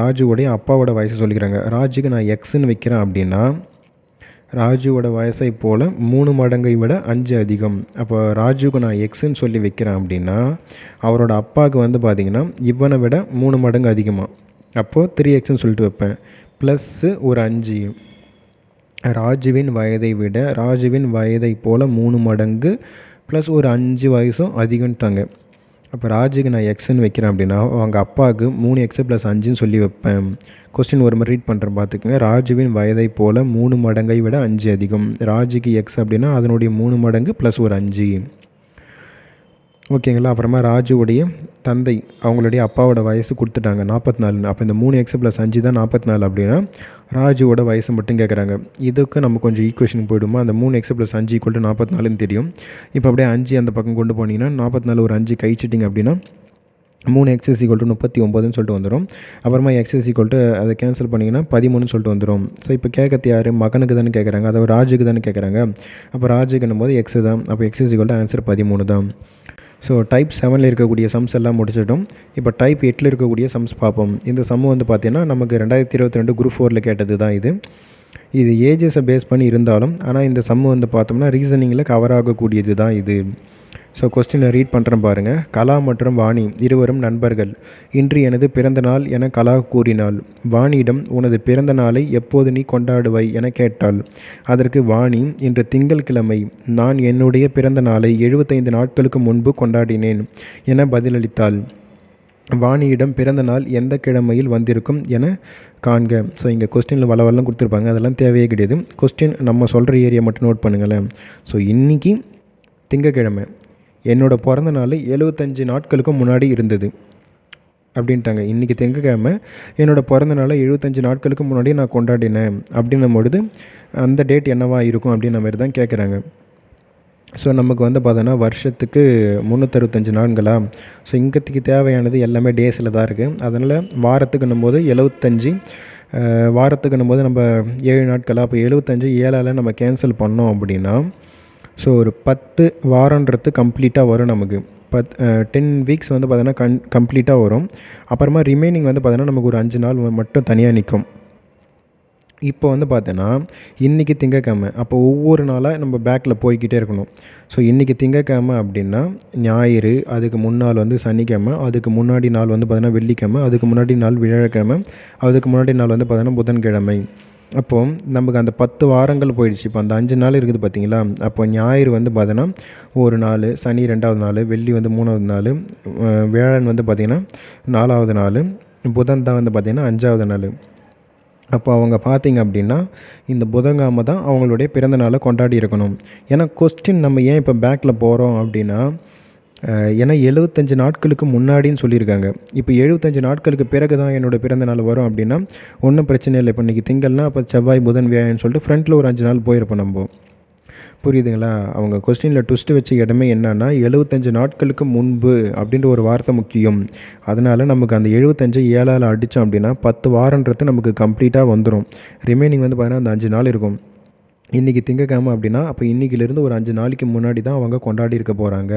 ராஜுவோடைய அப்பாவோட வயசு சொல்லிக்கிறாங்க. ராஜுக்கு நான் எக்ஸ்ன்னு வைக்கிறேன் அப்படின்னா ராஜுவோட வயசை போல் 3 மடங்கை விட 5 அதிகம். அப்போ ராஜுக்கு நான் எக்ஸ்ன்னு சொல்லி வைக்கிறேன் அப்படின்னா அவரோட அப்பாவுக்கு வந்து பார்த்திங்கன்னா இவனை விட 3 மடங்கு அதிகமாக. அப்போது 3x சொல்லிட்டு வைப்பேன். ப்ளஸ்ஸு ஒரு 5. ராஜுவின் வயதை போல் 3 மடங்கு ப்ளஸ் ஒரு 5 வயசும் அதிகம்ட்டாங்க. அப்போ ராஜுக்கு நான் எக்ஸ்ன்னு வைக்கிறேன் அப்படின்னா அவங்க அப்பாவுக்கு 3x + 5ன்னு சொல்லி வைப்பேன். கொஸ்டின் ஒரு மாதிரி ரீட் பண்ணுறேன் பார்த்துக்குங்க. ராஜுவின் வயதை போல் 3 மடங்கை விட 5 அதிகம். ராஜுக்கு எக்ஸ் அப்படின்னா அதனுடைய 3 மடங்கு ப்ளஸ் ஒரு 5. ஓகேங்களா. அப்புறமா ராஜுவுடைய தந்தை அவங்களுடைய அப்பாவோட வயசு கொடுத்துட்டாங்க 44. அப்போ இந்த 3x + 5 தான் 44 அப்படின்னா ராஜுவோட வயசு மட்டும் கேட்குறாங்க. இதுக்கு நம்ம கொஞ்சம் ஈக்குவேஷன் போய்டுமா. அந்த 3x + 5 = 44ன்னு தெரியும். இப்போ அப்படியே 5 அந்த பக்கம் கொண்டு போனீங்கன்னா 44 ஒரு 5 கழிச்சிட்டிங்க அப்படின்னா 3x = 39ன்னு சொல்லிட்டு வந்துடும். அப்புறமா x அதை கேன்சல் பண்ணிங்கன்னா 13ன்னு சொல்லிட்டு வந்துடும். ஸோ இப்போ கேட்கறது யார்? மகனுக்கு தானே கேட்குறாங்க, அதாவது ராஜுக்கு தானே கேட்குறாங்க. அப்போ ராஜுக்குன்னும் போது x தான். அப்போ x ஆன்சர் 13 தான். ஸோ டைப் 7ல் இருக்கக்கூடிய சம்ஸ் எல்லாம் முடிச்சிட்டோம். இப்போ டைப் 8ல் இருக்கக்கூடிய சம்ஸ் பார்ப்போம். இந்த சம் வந்து பார்த்திங்கன்னா நமக்கு 2022 குரூப் 4ல் கேட்டது தான் இது ஏஜஸை பேஸ் பண்ணி இருந்தாலும் ஆனால் இந்த சம் வந்து பார்த்தோம்னா ரீசனிங்கில் கவர் ஆகக்கூடியது தான் இது. ஸோ கொஸ்டினை ரீட் பண்ணுறேன் பாருங்கள். கலா மற்றும் வாணி இருவரும் நண்பர்கள். இன்று எனது பிறந்த நாள் என கலா கூறினாள். வாணியிடம் உனது பிறந்த நாளை எப்போது நீ கொண்டாடுவாய் என கேட்டாள். அதற்கு வாணி, இன்று திங்கட்கிழமை. நான் என்னுடைய பிறந்த நாளை 75 நாட்களுக்கு முன்பு கொண்டாடினேன் என பதிலளித்தாள். வாணியிடம் பிறந்த நாள் எந்த கிழமையில் வந்திருக்கும் என காண்க. ஸோ இங்கே கொஸ்டினில் வளவெல்லாம் கொடுத்துருப்பாங்க, அதெல்லாம் தேவையே கிடையாது. கொஸ்டின் நம்ம சொல்கிற ஏரியா மட்டும் நோட் பண்ணுங்களேன். ஸோ இன்றைக்கி திங்கக்கிழமை, என்னோடய பிறந்த நாள் 75 நாட்களுக்கு முன்னாடி இருந்தது அப்படின்ட்டாங்க. இன்றைக்கி திங்கக்கிழமை, என்னோடய பிறந்த நாளை 75 நாட்களுக்கு முன்னாடி நான் கொண்டாடினேன் அப்படின்னும் பொழுது அந்த டேட் என்னவாக இருக்கும் அப்படின்ற மாதிரி தான் கேட்குறாங்க. ஸோ நமக்கு வந்து பார்த்தோன்னா வருஷத்துக்கு 365 நாட்களா. ஸோ இங்கத்துக்கு தேவையானது எல்லாமே டேஸில் தான் இருக்குது. அதனால் வாரத்துக்குன்னும் போது 75, வாரத்துக்குன்னும் போது நம்ம 7 நாட்களா. அப்போ 75 7ஆல் நம்ம கேன்சல் பண்ணோம் அப்படின்னா ஸோ ஒரு 10 வாரன்றது கம்ப்ளீட்டாக வரும் நமக்கு. 10 வீக்ஸ் வந்து பார்த்தோன்னா கம்ப்ளீட்டாக வரும். அப்புறமா ரிமைனிங் வந்து பார்த்தோன்னா நமக்கு ஒரு 5 நாள் மட்டும் தனியாக நிற்கும். இப்போ வந்து பார்த்தோன்னா இன்றைக்கி திங்கக்கிழமை, அப்போ ஒவ்வொரு நாளாக நம்ம பேக்கில் போய்கிட்டே இருக்கணும். ஸோ இன்றைக்கி திங்கக்கிழமை அப்படின்னா ஞாயிறு, அதுக்கு முன்னாள் வந்து சனிக்கிழமை, அதுக்கு முன்னாடி நாள் வந்து பார்த்தோன்னா வெள்ளிக்கிழமை, அதுக்கு முன்னாடி நாள் வியாழக்கிழமை, அதுக்கு முன்னாடி நாள் வந்து பார்த்தோன்னா புதன்கிழமை. அப்போது நமக்கு அந்த 10 வாரங்கள் போயிடுச்சு. இப்போ அந்த 5 நாள் இருக்குது பார்த்தீங்களா. அப்போ ஞாயிறு வந்து பார்த்தோன்னா ஒரு நாள், சனி 2வது நாள், வெள்ளி வந்து 3வது நாள், வியாழன் வந்து பார்த்திங்கன்னா 4வது நாள், புதன் தான் வந்து பார்த்திங்கன்னா 5வது நாள். அப்போ அவங்க பார்த்திங்க அப்படின்னா இந்த புதன்கிழமை தான் அவங்களுடைய பிறந்த நாளை கொண்டாடி இருக்கணும். ஏன்னா கொஸ்டின் நம்ம ஏன் இப்போ பேக்கில் போகிறோம் அப்படின்னா ஏன்னா 75 நாட்களுக்கு முன்னாடின்னு சொல்லியிருக்காங்க. இப்போ 75 நாட்களுக்கு பிறகு தான் என்னோடய பிறந்த நாள் வரும் அப்படின்னா ஒன்றும் பிரச்சனை இல்லை. இப்போ இன்றைக்கி திங்கள்னா அப்போ செவ்வாய், புதன், வியாழன்னு சொல்லிட்டு ஃப்ரண்ட்டில் ஒரு 5 நாள் போயிருப்போம் நம்ம. புரியுதுங்களா? அவங்க கொஸ்டினில் ட்விஸ்ட்டு வச்ச இடமே என்னன்னா 75 நாட்களுக்கு முன்பு அப்படின்ற ஒரு வார்த்தை முக்கியம். அதனால் நமக்கு அந்த 75 7ஆல் அடித்தோம் அப்படின்னா 10 வாரன்றது நமக்கு கம்ப்ளீட்டாக வந்துடும். ரிமைனிங் வந்து பார்த்தீங்கன்னா அந்த 5 நாள் இருக்கும். இன்றைக்கி திங்கக்கிழமை அப்படின்னா அப்போ இன்றைக்கிலேருந்து ஒரு 5 நாளைக்கு முன்னாடி தான் அவங்க கொண்டாடி இருக்க போகிறாங்க.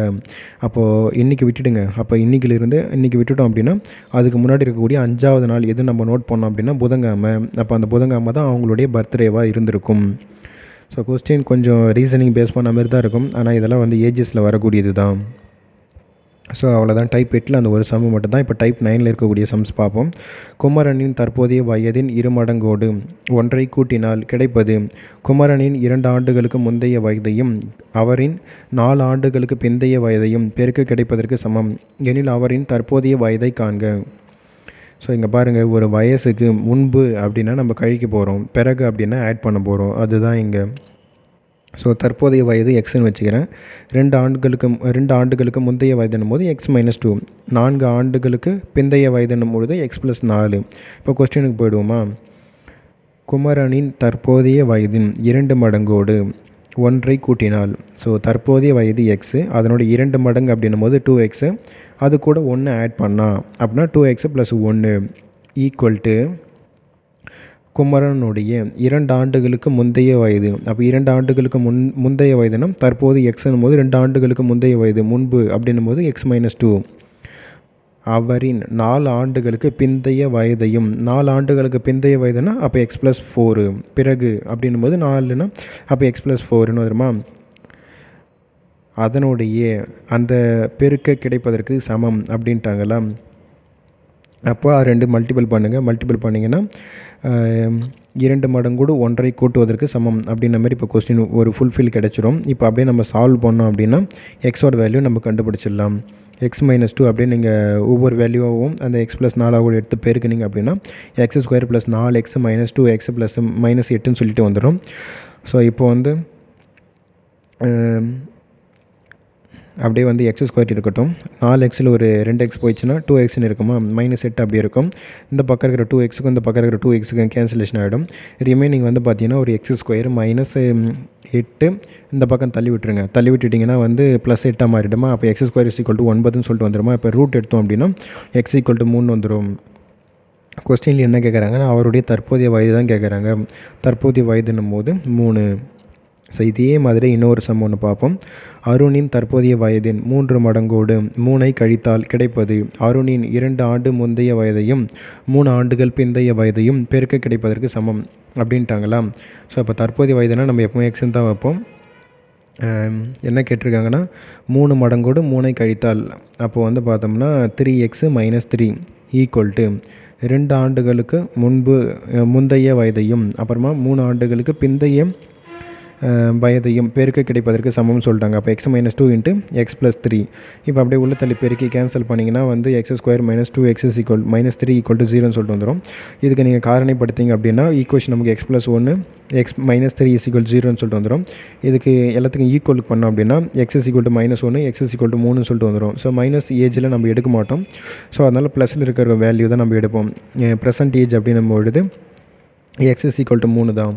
அப்போது இன்றைக்கி விட்டுடுங்க. அப்போ இன்றைக்கி விட்டுட்டோம் அப்படின்னா அதுக்கு முன்னாடி இருக்கக்கூடிய 5வது நாள் எது நம்ம நோட் பண்ணோம் அப்படின்னா புதன்கிழமை. அப்போ அந்த புதன்கிழமை தான் அவங்களுடைய பர்த்டேவாக இருந்திருக்கும். ஸோ கொஸ்டின் கொஞ்சம் ரீசனிங் பேஸ் பண்ண மாதிரி தான் இருக்கும். ஆனால் இதெல்லாம் வந்து ஏஜஸில் வரக்கூடியது தான். ஸோ அவ்வளோதான். டைப் 8ல் அந்த ஒரு சம் மட்டும் தான். இப்போ டைப் 9ல் இருக்கக்கூடிய சம்ஸ் பார்ப்போம். குமரனின் தற்போதைய வயதின் 2 மடங்கோடு 1ஐ கூட்டினால் கிடைப்பது குமரனின் 2 ஆண்டுகளுக்கு முந்தைய வயதையும் அவரின் 4 ஆண்டுகளுக்கு பிந்தைய வயதையும் பெருக்க கிடைப்பதற்கு சமம் எனில் அவரின் தற்போதைய வயதை காண்க. ஸோ இங்கே பாருங்கள், ஒரு வயசுக்கு முன்பு அப்படின்னா நம்ம கழிக்க போகிறோம், பிறகு அப்படின்னா ஆட் பண்ண போகிறோம். அதுதான் இங்கே. ஸோ தற்போதைய வயது எக்ஸ்ன்னு வச்சுக்கிறேன். 2 ஆண்டுகளுக்கு முந்தைய வயதுன்னும் போது x-2, 4 ஆண்டுகளுக்கு பிந்தைய வயதுன்னும் பொழுது x+4. இப்போ கொஸ்டினுக்கு போய்டுவோமா. குமரனின் தற்போதைய வயதின் 2 மடங்கோடு 1ஐ கூட்டினால், ஸோ தற்போதைய வயது எக்ஸு, அதனோட 2 மடங்கு அப்படின்னும் போது 2x, அது கூட 1 ஆட் பண்ணால் அப்படின்னா 2x + 1 ஈக்குவல் டு குமரனுடைய 2 ஆண்டுகளுக்கு முந்தைய வயது. அப்போ 2 ஆண்டுகளுக்கு முந்தைய வயதுனா தற்போது எக்ஸ்னும் போது 2 ஆண்டுகளுக்கு முந்தைய வயது முன்பு அப்படின்னும் போது x-2. அவரின் 4 ஆண்டுகளுக்கு பிந்தைய வயதையும் 4 ஆண்டுகளுக்கு பிந்தைய வயதுனா அப்போ x+4 பிறகு அப்படின்னும் போது 4னா அப்போ x+4ன்னு வருமா. அதனுடைய அந்த பெருக்க கிடைப்பதற்கு சமம் அப்படின்ட்டாங்களா. அப்போ 2 மல்டிபிள் பண்ணிங்கன்னா 2 மடங்கூடு 1 கூட்டுவதற்கு சமம் அப்படின்ற மாதிரி இப்போ கொஸ்டின் ஒரு ஃபுல்ஃபில் கிடச்சிரும். இப்போ அப்படியே நம்ம சால்வ் பண்ணோம் அப்படின்னா எக்ஸோட வேல்யூ நம்ம கண்டுபிடிச்சிடலாம். x-2 அப்படியே நீங்கள் ஒவ்வொரு வேல்யூவும் அந்த x+4 எடுத்து பெருக்குனிங்க அப்படின்னா x² + 4x - 2x + -8ன்னு சொல்லிட்டு வந்துடும். ஸோ இப்போ வந்து அப்படியே வந்து x² இருக்கட்டும். 4xல் ஒரு 2x போயிடுச்சுன்னா 2xன்னு இருக்குமா, -8 அப்படி இருக்கும். இந்த பக்கம் இருக்கிற 2xக்கும் இந்த பக்கம் இருக்கிற 2xக்கும் கேன்சலேஷன் ஆகிடும். ரிமைனிங் வந்து பார்த்தீங்கன்னா ஒரு x² -8 இந்த பக்கம் தள்ளி விட்டுட்டிங்கன்னா வந்து +8 மாறிடுமா. அப்போ x² = 9ன்னு சொல்லிட்டு வந்துடுமா. இப்போ ரூட் எடுத்தோம் அப்படின்னா x = 3 வந்துடும். கொஸ்டினில் என்ன கேட்குறாங்கன்னா அவருடைய தற்போதைய வயது தான் கேட்குறாங்க. தற்போதைய வயதுன்னும் போது 3. ஸோ இதே மாதிரி இன்னொரு சம் ஒன்று பார்ப்போம். அருணின் தற்போதைய வயதின் 3 மடங்கோடு 3ஐ கழித்தால் கிடைப்பது அருணின் 2 ஆண்டு முந்தைய வயதையும் 3 ஆண்டுகள் பிந்தைய வயதையும் பெருக்க கிடைப்பதற்கு சமம் அப்படின்ட்டாங்களா. ஸோ அப்போ தற்போதைய வயதுனா நம்ம எப்போவும் எக்ஸ்ன்னு தான் வைப்போம். என்ன கேட்டிருக்காங்கன்னா 3 மடங்கோடு 3ஐ கழித்தால் அப்போது வந்து பார்த்தோம்னா 3x - 3 = 2 ஆண்டுகளுக்கு முந்தைய வயதையும் அப்புறமா 3 ஆண்டுகளுக்கு பிந்தைய வயதையும் பெருக்க கிடைப்பதற்கு சமம்னு சொல்லிட்டாங்க. அப்போ x - 2 × x + 3. இப்போ அப்படியே உள்ள தள்ளி பெருக்கி கேன்சல் பண்ணிங்கன்னா வந்து x² - 2x -3 = 0ன்னு சொல்லிட்டு வந்துடும். இதுக்கு நீங்கள் காரணிப்படுத்திங்க அப்படின்னா ஈக்குவேஷன் நமக்கு x+1 x - 3 = 0ன்னு சொல்லிட்டு வந்துடும். இதுக்கு எல்லாத்துக்கும் ஈக்குவல் பண்ணோம் அப்படின்னா x = -1 x = 3ன்னு சொல்லிட்டு வந்துடும். ஸோ மைனஸ் ஏஜில் நம்ம எடுக்க மாட்டோம். ஸோ அதனால் ப்ளஸில் இருக்கிற வேல்யூ தான் நம்ம எடுப்போம். ப்ரெசன்ட் ஏஜ் அப்படின்னும் பொழுது x = 3 தான்.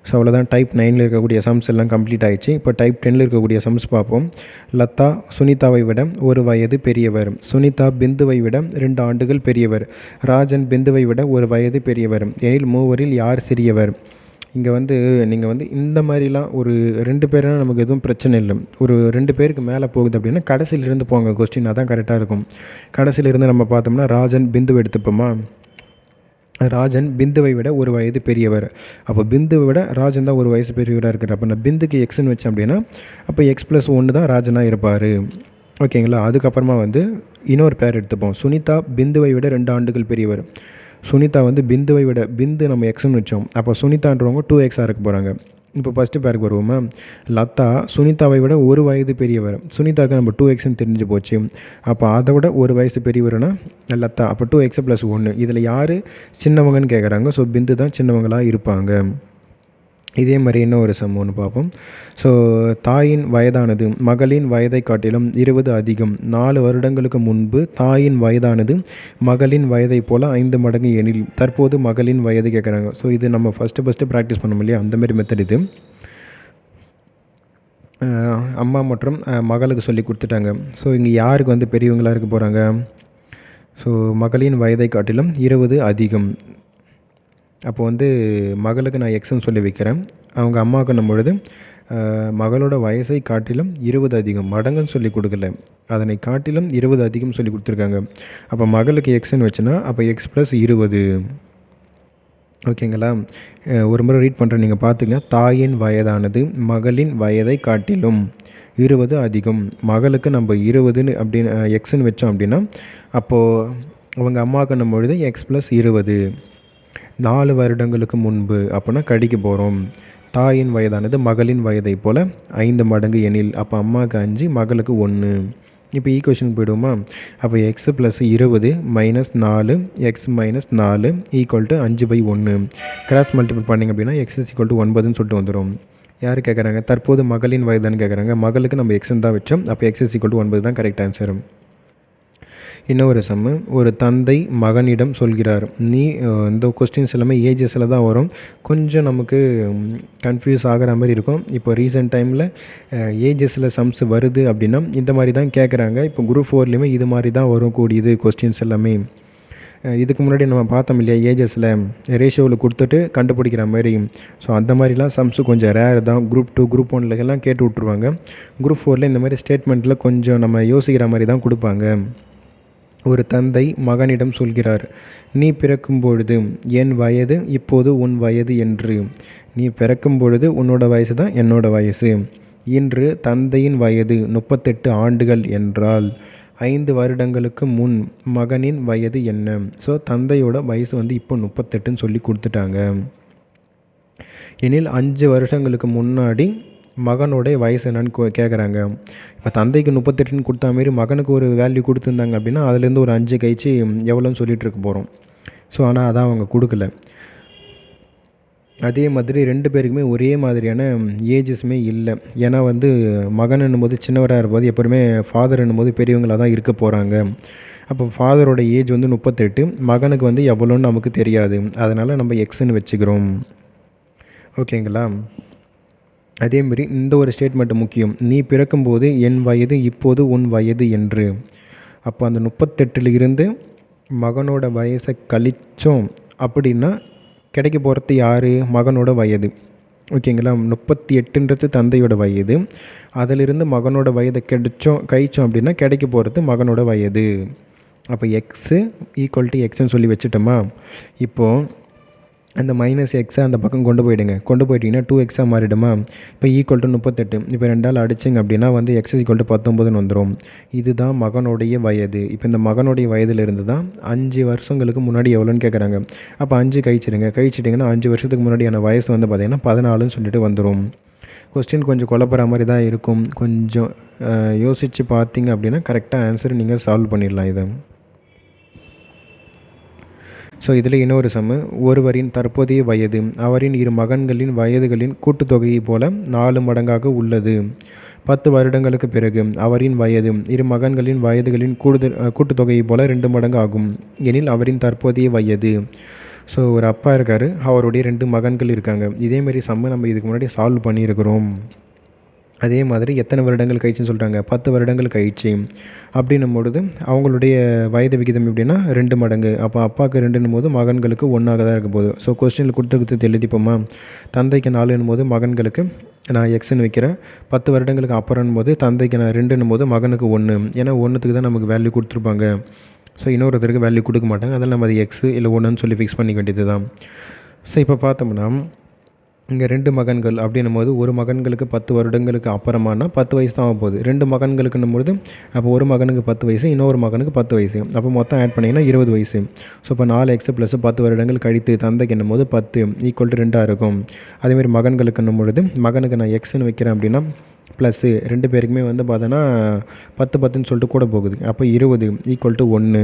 ஸோ அவ்வளோதான். டைப் 9ல் இருக்கக்கூடிய சம்ஸ் எல்லாம் கம்ப்ளீட் ஆகிடுச்சு. இப்போ டைப் 10ல் இருக்கக்கூடிய சம்ஸ் பார்ப்போம். லதா சுனிதாவை விட 1 வயது பெரியவர். சுனிதா பிந்துவை விட 2 ஆண்டுகள் பெரியவர். ராஜன் பிந்துவை விட 1 வயது பெரியவர் எனில் மூவரில் யார் சிறியவர். இங்கே வந்து நீங்கள் வந்து இந்த மாதிரிலாம் ஒரு 2 பேர்னா நமக்கு எதுவும் பிரச்சனை இல்லை. ஒரு 2 பேருக்கு மேலே போகுது அப்படின்னா கடைசியிலிருந்து போங்க, கொஸ்டின் அதான் கரெக்டாக இருக்கும். கடைசியிலிருந்து நம்ம பார்த்தோம்னா ராஜன் பிந்துவை எடுத்துப்போமா. ராஜன் பிந்துவை விட 1 வயது பெரியவர். அப்போ பிந்துவை விட ராஜன் தான் 1 வயசு பெரியவராக இருக்கிற. அப்போ நான் பிந்துக்கு எக்ஸ்ன்னு வச்சேன் அப்படின்னா அப்போ x+1 தான் ராஜனாக இருப்பார். ஓகேங்களா. அதுக்கப்புறமா வந்து இன்னொரு பேர் எடுத்துப்போம். சுனிதா பிந்துவை விட 2 ஆண்டுகள் பெரியவர். சுனிதா வந்து பிந்துவை விட பிந்து நம்ம எக்ஸ்ன்னு வச்சோம். அப்போ சுனிதான்றவங்க 2x இருக்க போகிறாங்க. இப்போ ஃபஸ்ட்டு பேருக்கு வருவோமா. லதா சுனிதாவை விட 1 வயது பெரியவர். சுனிதாவுக்கு நம்ம 2xன்னு தெரிஞ்சு போச்சு. அப்போ அதை விட 1 வயசு பெரியவர்னா லதா. அப்போ 2x + 1. இதில் யார் சின்னவங்கன்னு கேட்குறாங்க. ஸோ பிந்து தான் சின்னவங்களாக இருப்பாங்க. இதே மாதிரி இன்னும் ஒரு சம் ஒன்று பார்ப்போம். ஸோ தாயின் வயதானது மகளின் வயதை காட்டிலும் 20 அதிகம். 4 வருடங்களுக்கு முன்பு தாயின் வயதானது மகளின் வயதை போல் 5 மடங்கு எனில் தற்போது மகளின் வயது கேட்குறாங்க. ஸோ இது நம்ம ஃபஸ்ட்டு ப்ராக்டிஸ் பண்ணோம் இல்லையா, அந்தமாரி மெத்தட் இது. அம்மா மற்றும் மகளுக்கு சொல்லி கொடுத்துட்டாங்க. ஸோ இங்கே யாருக்கு வந்து பெரியவங்களாக இருக்க போகிறாங்க. ஸோ மகளின் வயதை காட்டிலும் 20 அதிகம். அப்போ வந்து மகளுக்கு நான் எக்ஸ்ன்னு சொல்லி வைக்கிறேன். அவங்க அம்மாவுக்கு நம்ம பொழுது மகளோட வயசை காட்டிலும் 20 அதிகம். மடங்குன்னு சொல்லி கொடுக்கல, அதனை காட்டிலும் 20 அதிகம் சொல்லி கொடுத்துருக்காங்க. அப்போ மகளுக்கு எக்ஸ்ன்னு வச்சுன்னா அப்போ x + 20. ஓகேங்களா. ஒரு முறை ரீட் பண்ணுறேன், நீங்கள் பார்த்துங்க. தாயின் வயதானது மகளின் வயதை காட்டிலும் 20 அதிகம். மகளுக்கு நம்ம 20ன்னு அப்படின்னு எக்ஸ்ன்னு வச்சோம் அப்படின்னா அப்போது அவங்க அம்மாவுக்கு நம்ம பொழுது x + 20. 4 வருடங்களுக்கு முன்பு அப்போனா கடிக்க போகிறோம். தாயின் வயதானது மகளின் வயதை போல் 5 மடங்கு எனில் அப்போ அம்மாவுக்கு 5 மகளுக்கு 1. இப்போ ஈக்குவேஷனுக்கு போய்டுவோமா. அப்போ x + 20 - 4 x - 4 = 5/1. கிராஸ் மல்டிபிள் பண்ணிங்க அப்படின்னா x = 9ன்னு சொல்லிட்டு வந்துடும். யார் கேட்குறாங்க, தற்போது மகளின் வயதான்னு கேட்குறாங்க. மகளுக்கு நம்ம எக்ஸ்ன்னு தான் வச்சோம். அப்போ x = 9 தான் கரெக்ட் ஆன்சர். இன்னொரு சம்மு. ஒரு தந்தை மகனிடம் சொல்கிறார், நீ இந்த கொஸ்டின்ஸ் எல்லாமே ஏஜஸில் தான் வரும். கொஞ்சம் நமக்கு கன்ஃபியூஸ் ஆகிற மாதிரி இருக்கும். இப்போ ரீசெண்ட் டைமில் ஏஜஸில் சம்ஸ் வருது அப்படின்னா இந்த மாதிரி தான் கேட்குறாங்க. இப்போ குரூப் 4லேயுமே இது மாதிரி தான் வரக்கூடியது கொஸ்டின்ஸ் எல்லாமே. இதுக்கு முன்னாடி நம்ம பார்த்தோம் இல்லையா, ஏஜஸில் ரேஷியோவில் கொடுத்துட்டு கண்டுபிடிக்கிற மாதிரி. ஸோ அந்த மாதிரிலாம் சம்ஸு கொஞ்சம் ரேர் தான். குரூப் 2 குரூப் 1 கேட்டு விட்ருவாங்க. குரூப் 4ல் இந்த மாதிரி ஸ்டேட்மெண்ட்டில் கொஞ்சம் நம்ம யோசிக்கிற மாதிரி தான் கொடுப்பாங்க. ஒரு தந்தை மகனிடம் சொல்கிறார், நீ பிறக்கும் பொழுது என் வயது இப்போது உன் வயது என்று. நீ பிறக்கும் பொழுது உன்னோட வயசு தான் என்னோட வயசு. இன்று தந்தையின் வயது 38 ஆண்டுகள் என்றால் 5 வருடங்களுக்கு முன் மகனின் வயது என்ன? ஸோ தந்தையோட வயசு வந்து இப்போ 38ன்னு சொல்லி கொடுத்துட்டாங்க. எனில் 5 வருஷங்களுக்கு முன்னாடி மகனுடைய வயசு என்னன்னு கேட்குறாங்க. இப்போ தந்தைக்கு 38ன்னு கொடுத்தா மாரி மகனுக்கு ஒரு வேல்யூ கொடுத்துருந்தாங்க அப்படின்னா அதுலேருந்து ஒரு 5 கழிச்சு எவ்வளோன்னு சொல்லிகிட்டு இருக்க போகிறோம். ஸோ ஆனால் அதான் அவங்க கொடுக்கல. அதே மாதிரி 2 பேருக்குமே ஒரே மாதிரியான ஏஜஸுமே இல்லை. ஏன்னா வந்து மகன் என்னும்போது சின்னவராக இருப்போது, எப்போதுமே ஃபாதர் என்னும்போது பெரியவங்களாக தான் இருக்க போகிறாங்க. அப்போ ஃபாதரோட ஏஜ் வந்து 38, மகனுக்கு வந்து எவ்வளோன்னு நமக்கு தெரியாது. அதனால் நம்ம எக்ஸ்ன்னு வச்சுக்கிறோம். ஓகேங்களா? அதேமாரி இந்த ஒரு ஸ்டேட்மெண்ட் முக்கியம். நீ பிறக்கும்போது என் வயது இப்போது உன் வயது என்று. அப்போ அந்த 38 இருந்து மகனோட வயசை கழித்தோம் அப்படின்னா கிடைக்க போகிறது யார்? மகனோட வயது. ஓகேங்களா? 38ன்றது தந்தையோட வயது. அதிலிருந்து மகனோட வயதை கழிச்சோம் அப்படின்னா கிடைக்க போகிறது மகனோட வயது. அப்போ எக்ஸு ஈக்குவல் டு எக்ஸ்ன்னு சொல்லி வச்சுட்டோமா? இப்போது அந்த மைனஸ் எக்ஸை அந்த பக்கம் கொண்டு போயிட்டிங்கன்னா 2x மாறிடுமா? இப்போ ஈக்குவல் டு 38. இப்போ 2ஆல் அடிச்சிங்க அப்படின்னா வந்து எக்ஸ் ஈக்குவல் டு 19ன்னு வந்துடும். இதுதான் மகனுடைய வயது. இப்போ இந்த மகனுடைய வயதிலிருந்து தான் 5 வருஷங்களுக்கு முன்னாடி எவ்வளோன்னு கேட்குறாங்க. அப்போ 5 கழிச்சிட்டிங்கன்னா 5 வருஷத்துக்கு முன்னாடியான வயசு வந்து பார்த்திங்கன்னா 14ன்னு சொல்லிட்டு வந்துடும். கொஸ்டின் கொஞ்சம் குழப்புற மாதிரி தான் இருக்கும். கொஞ்சம் யோசித்து பார்த்தீங்க அப்படின்னா கரெக்டாக ஆன்சர் நீங்கள் சால்வ் பண்ணிடலாம் இதை. ஸோ இதில் இன்னொரு சம்மு, ஒருவரின் தற்போதைய வயது அவரின் 2 மகன்களின் வயதுகளின் கூட்டுத்தொகையை போல 4 மடங்காக உள்ளது. 10 வருடங்களுக்கு பிறகு அவரின் வயது 2 மகன்களின் வயதுகளின் கூட்டுத்தொகையை போல 2 மடங்கு ஆகும். எனில் அவரின் தற்போதைய வயது. ஸோ ஒரு அப்பா இருக்கார், அவருடைய 2 மகன்கள் இருக்காங்க. இதேமாரி சம்மு நம்ம இதுக்கு முன்னாடி சால்வ் பண்ணியிருக்கிறோம். அதே மாதிரி எத்தனை வருடங்கள் கழிச்சுன்னு சொல்கிறாங்க? 10 வருடங்கள் கழிச்சு. அப்படின்னும் பொழுது அவங்களுடைய வயது விகிதம் எப்படின்னா 2 மடங்கு. அப்போ அப்பாவுக்கு 2ன்னும் போது மகன்களுக்கு 1ஆக தான் இருக்க போகுது. ஸோ கொஸ்டினில் கொடுத்துருக்கிறது எழுதிப்போமா? தந்தைக்கு 4ன்னும் போது மகன்களுக்கு நான் எக்ஸ்ன்னு வைக்கிறேன். 10 வருடங்களுக்கு அப்புறம்னும் போது தந்தைக்கு நான் 2ன்னும் போது மகனுக்கு 1. ஏன்னா 1த்துக்கு தான் நமக்கு வேல்யூ கொடுத்துருப்பாங்க. ஸோ இன்னொருத்தருக்கு வேல்யூ கொடுக்க மாட்டாங்க. அதில் நம்ம அது எக்ஸு இல்லை 1ன்னு சொல்லி ஃபிக்ஸ் பண்ணிக்க வேண்டியது தான். ஸோ இப்போ பார்த்தோம்னா இங்கே 2 மகன்கள் அப்படின்னும் போது ஒரு மகன்களுக்கு 10 வருடங்களுக்கு அப்புறமானா 10 வயசு தான் ஆக போகுது. 2 மகன்களுக்குன்னும் பொழுது அப்போ ஒரு மகனுக்கு 10 வயசு, இன்னொரு மகனுக்கு 10 வயசு. அப்போ மொத்தம் ஆட் பண்ணிங்கன்னா 20 வயசு. ஸோ இப்போ 4x + 10 வருடங்கள் கழித்து தந்தைக்கு என்னும் போது 10 ஈக்குவல் டு 2ஆக இருக்கும். அதேமாதிரி மகன்களுக்குன்னும் பொழுது மகனுக்கு நான் எக்ஸ்ன்னு வைக்கிறேன் அப்படின்னா ப்ளஸ்ஸு 2 பேருக்குமே வந்து பார்த்தோன்னா 10ன்னு சொல்லிட்டு கூட போகுது. அப்போ 20 ஈக்குவல் டு 1.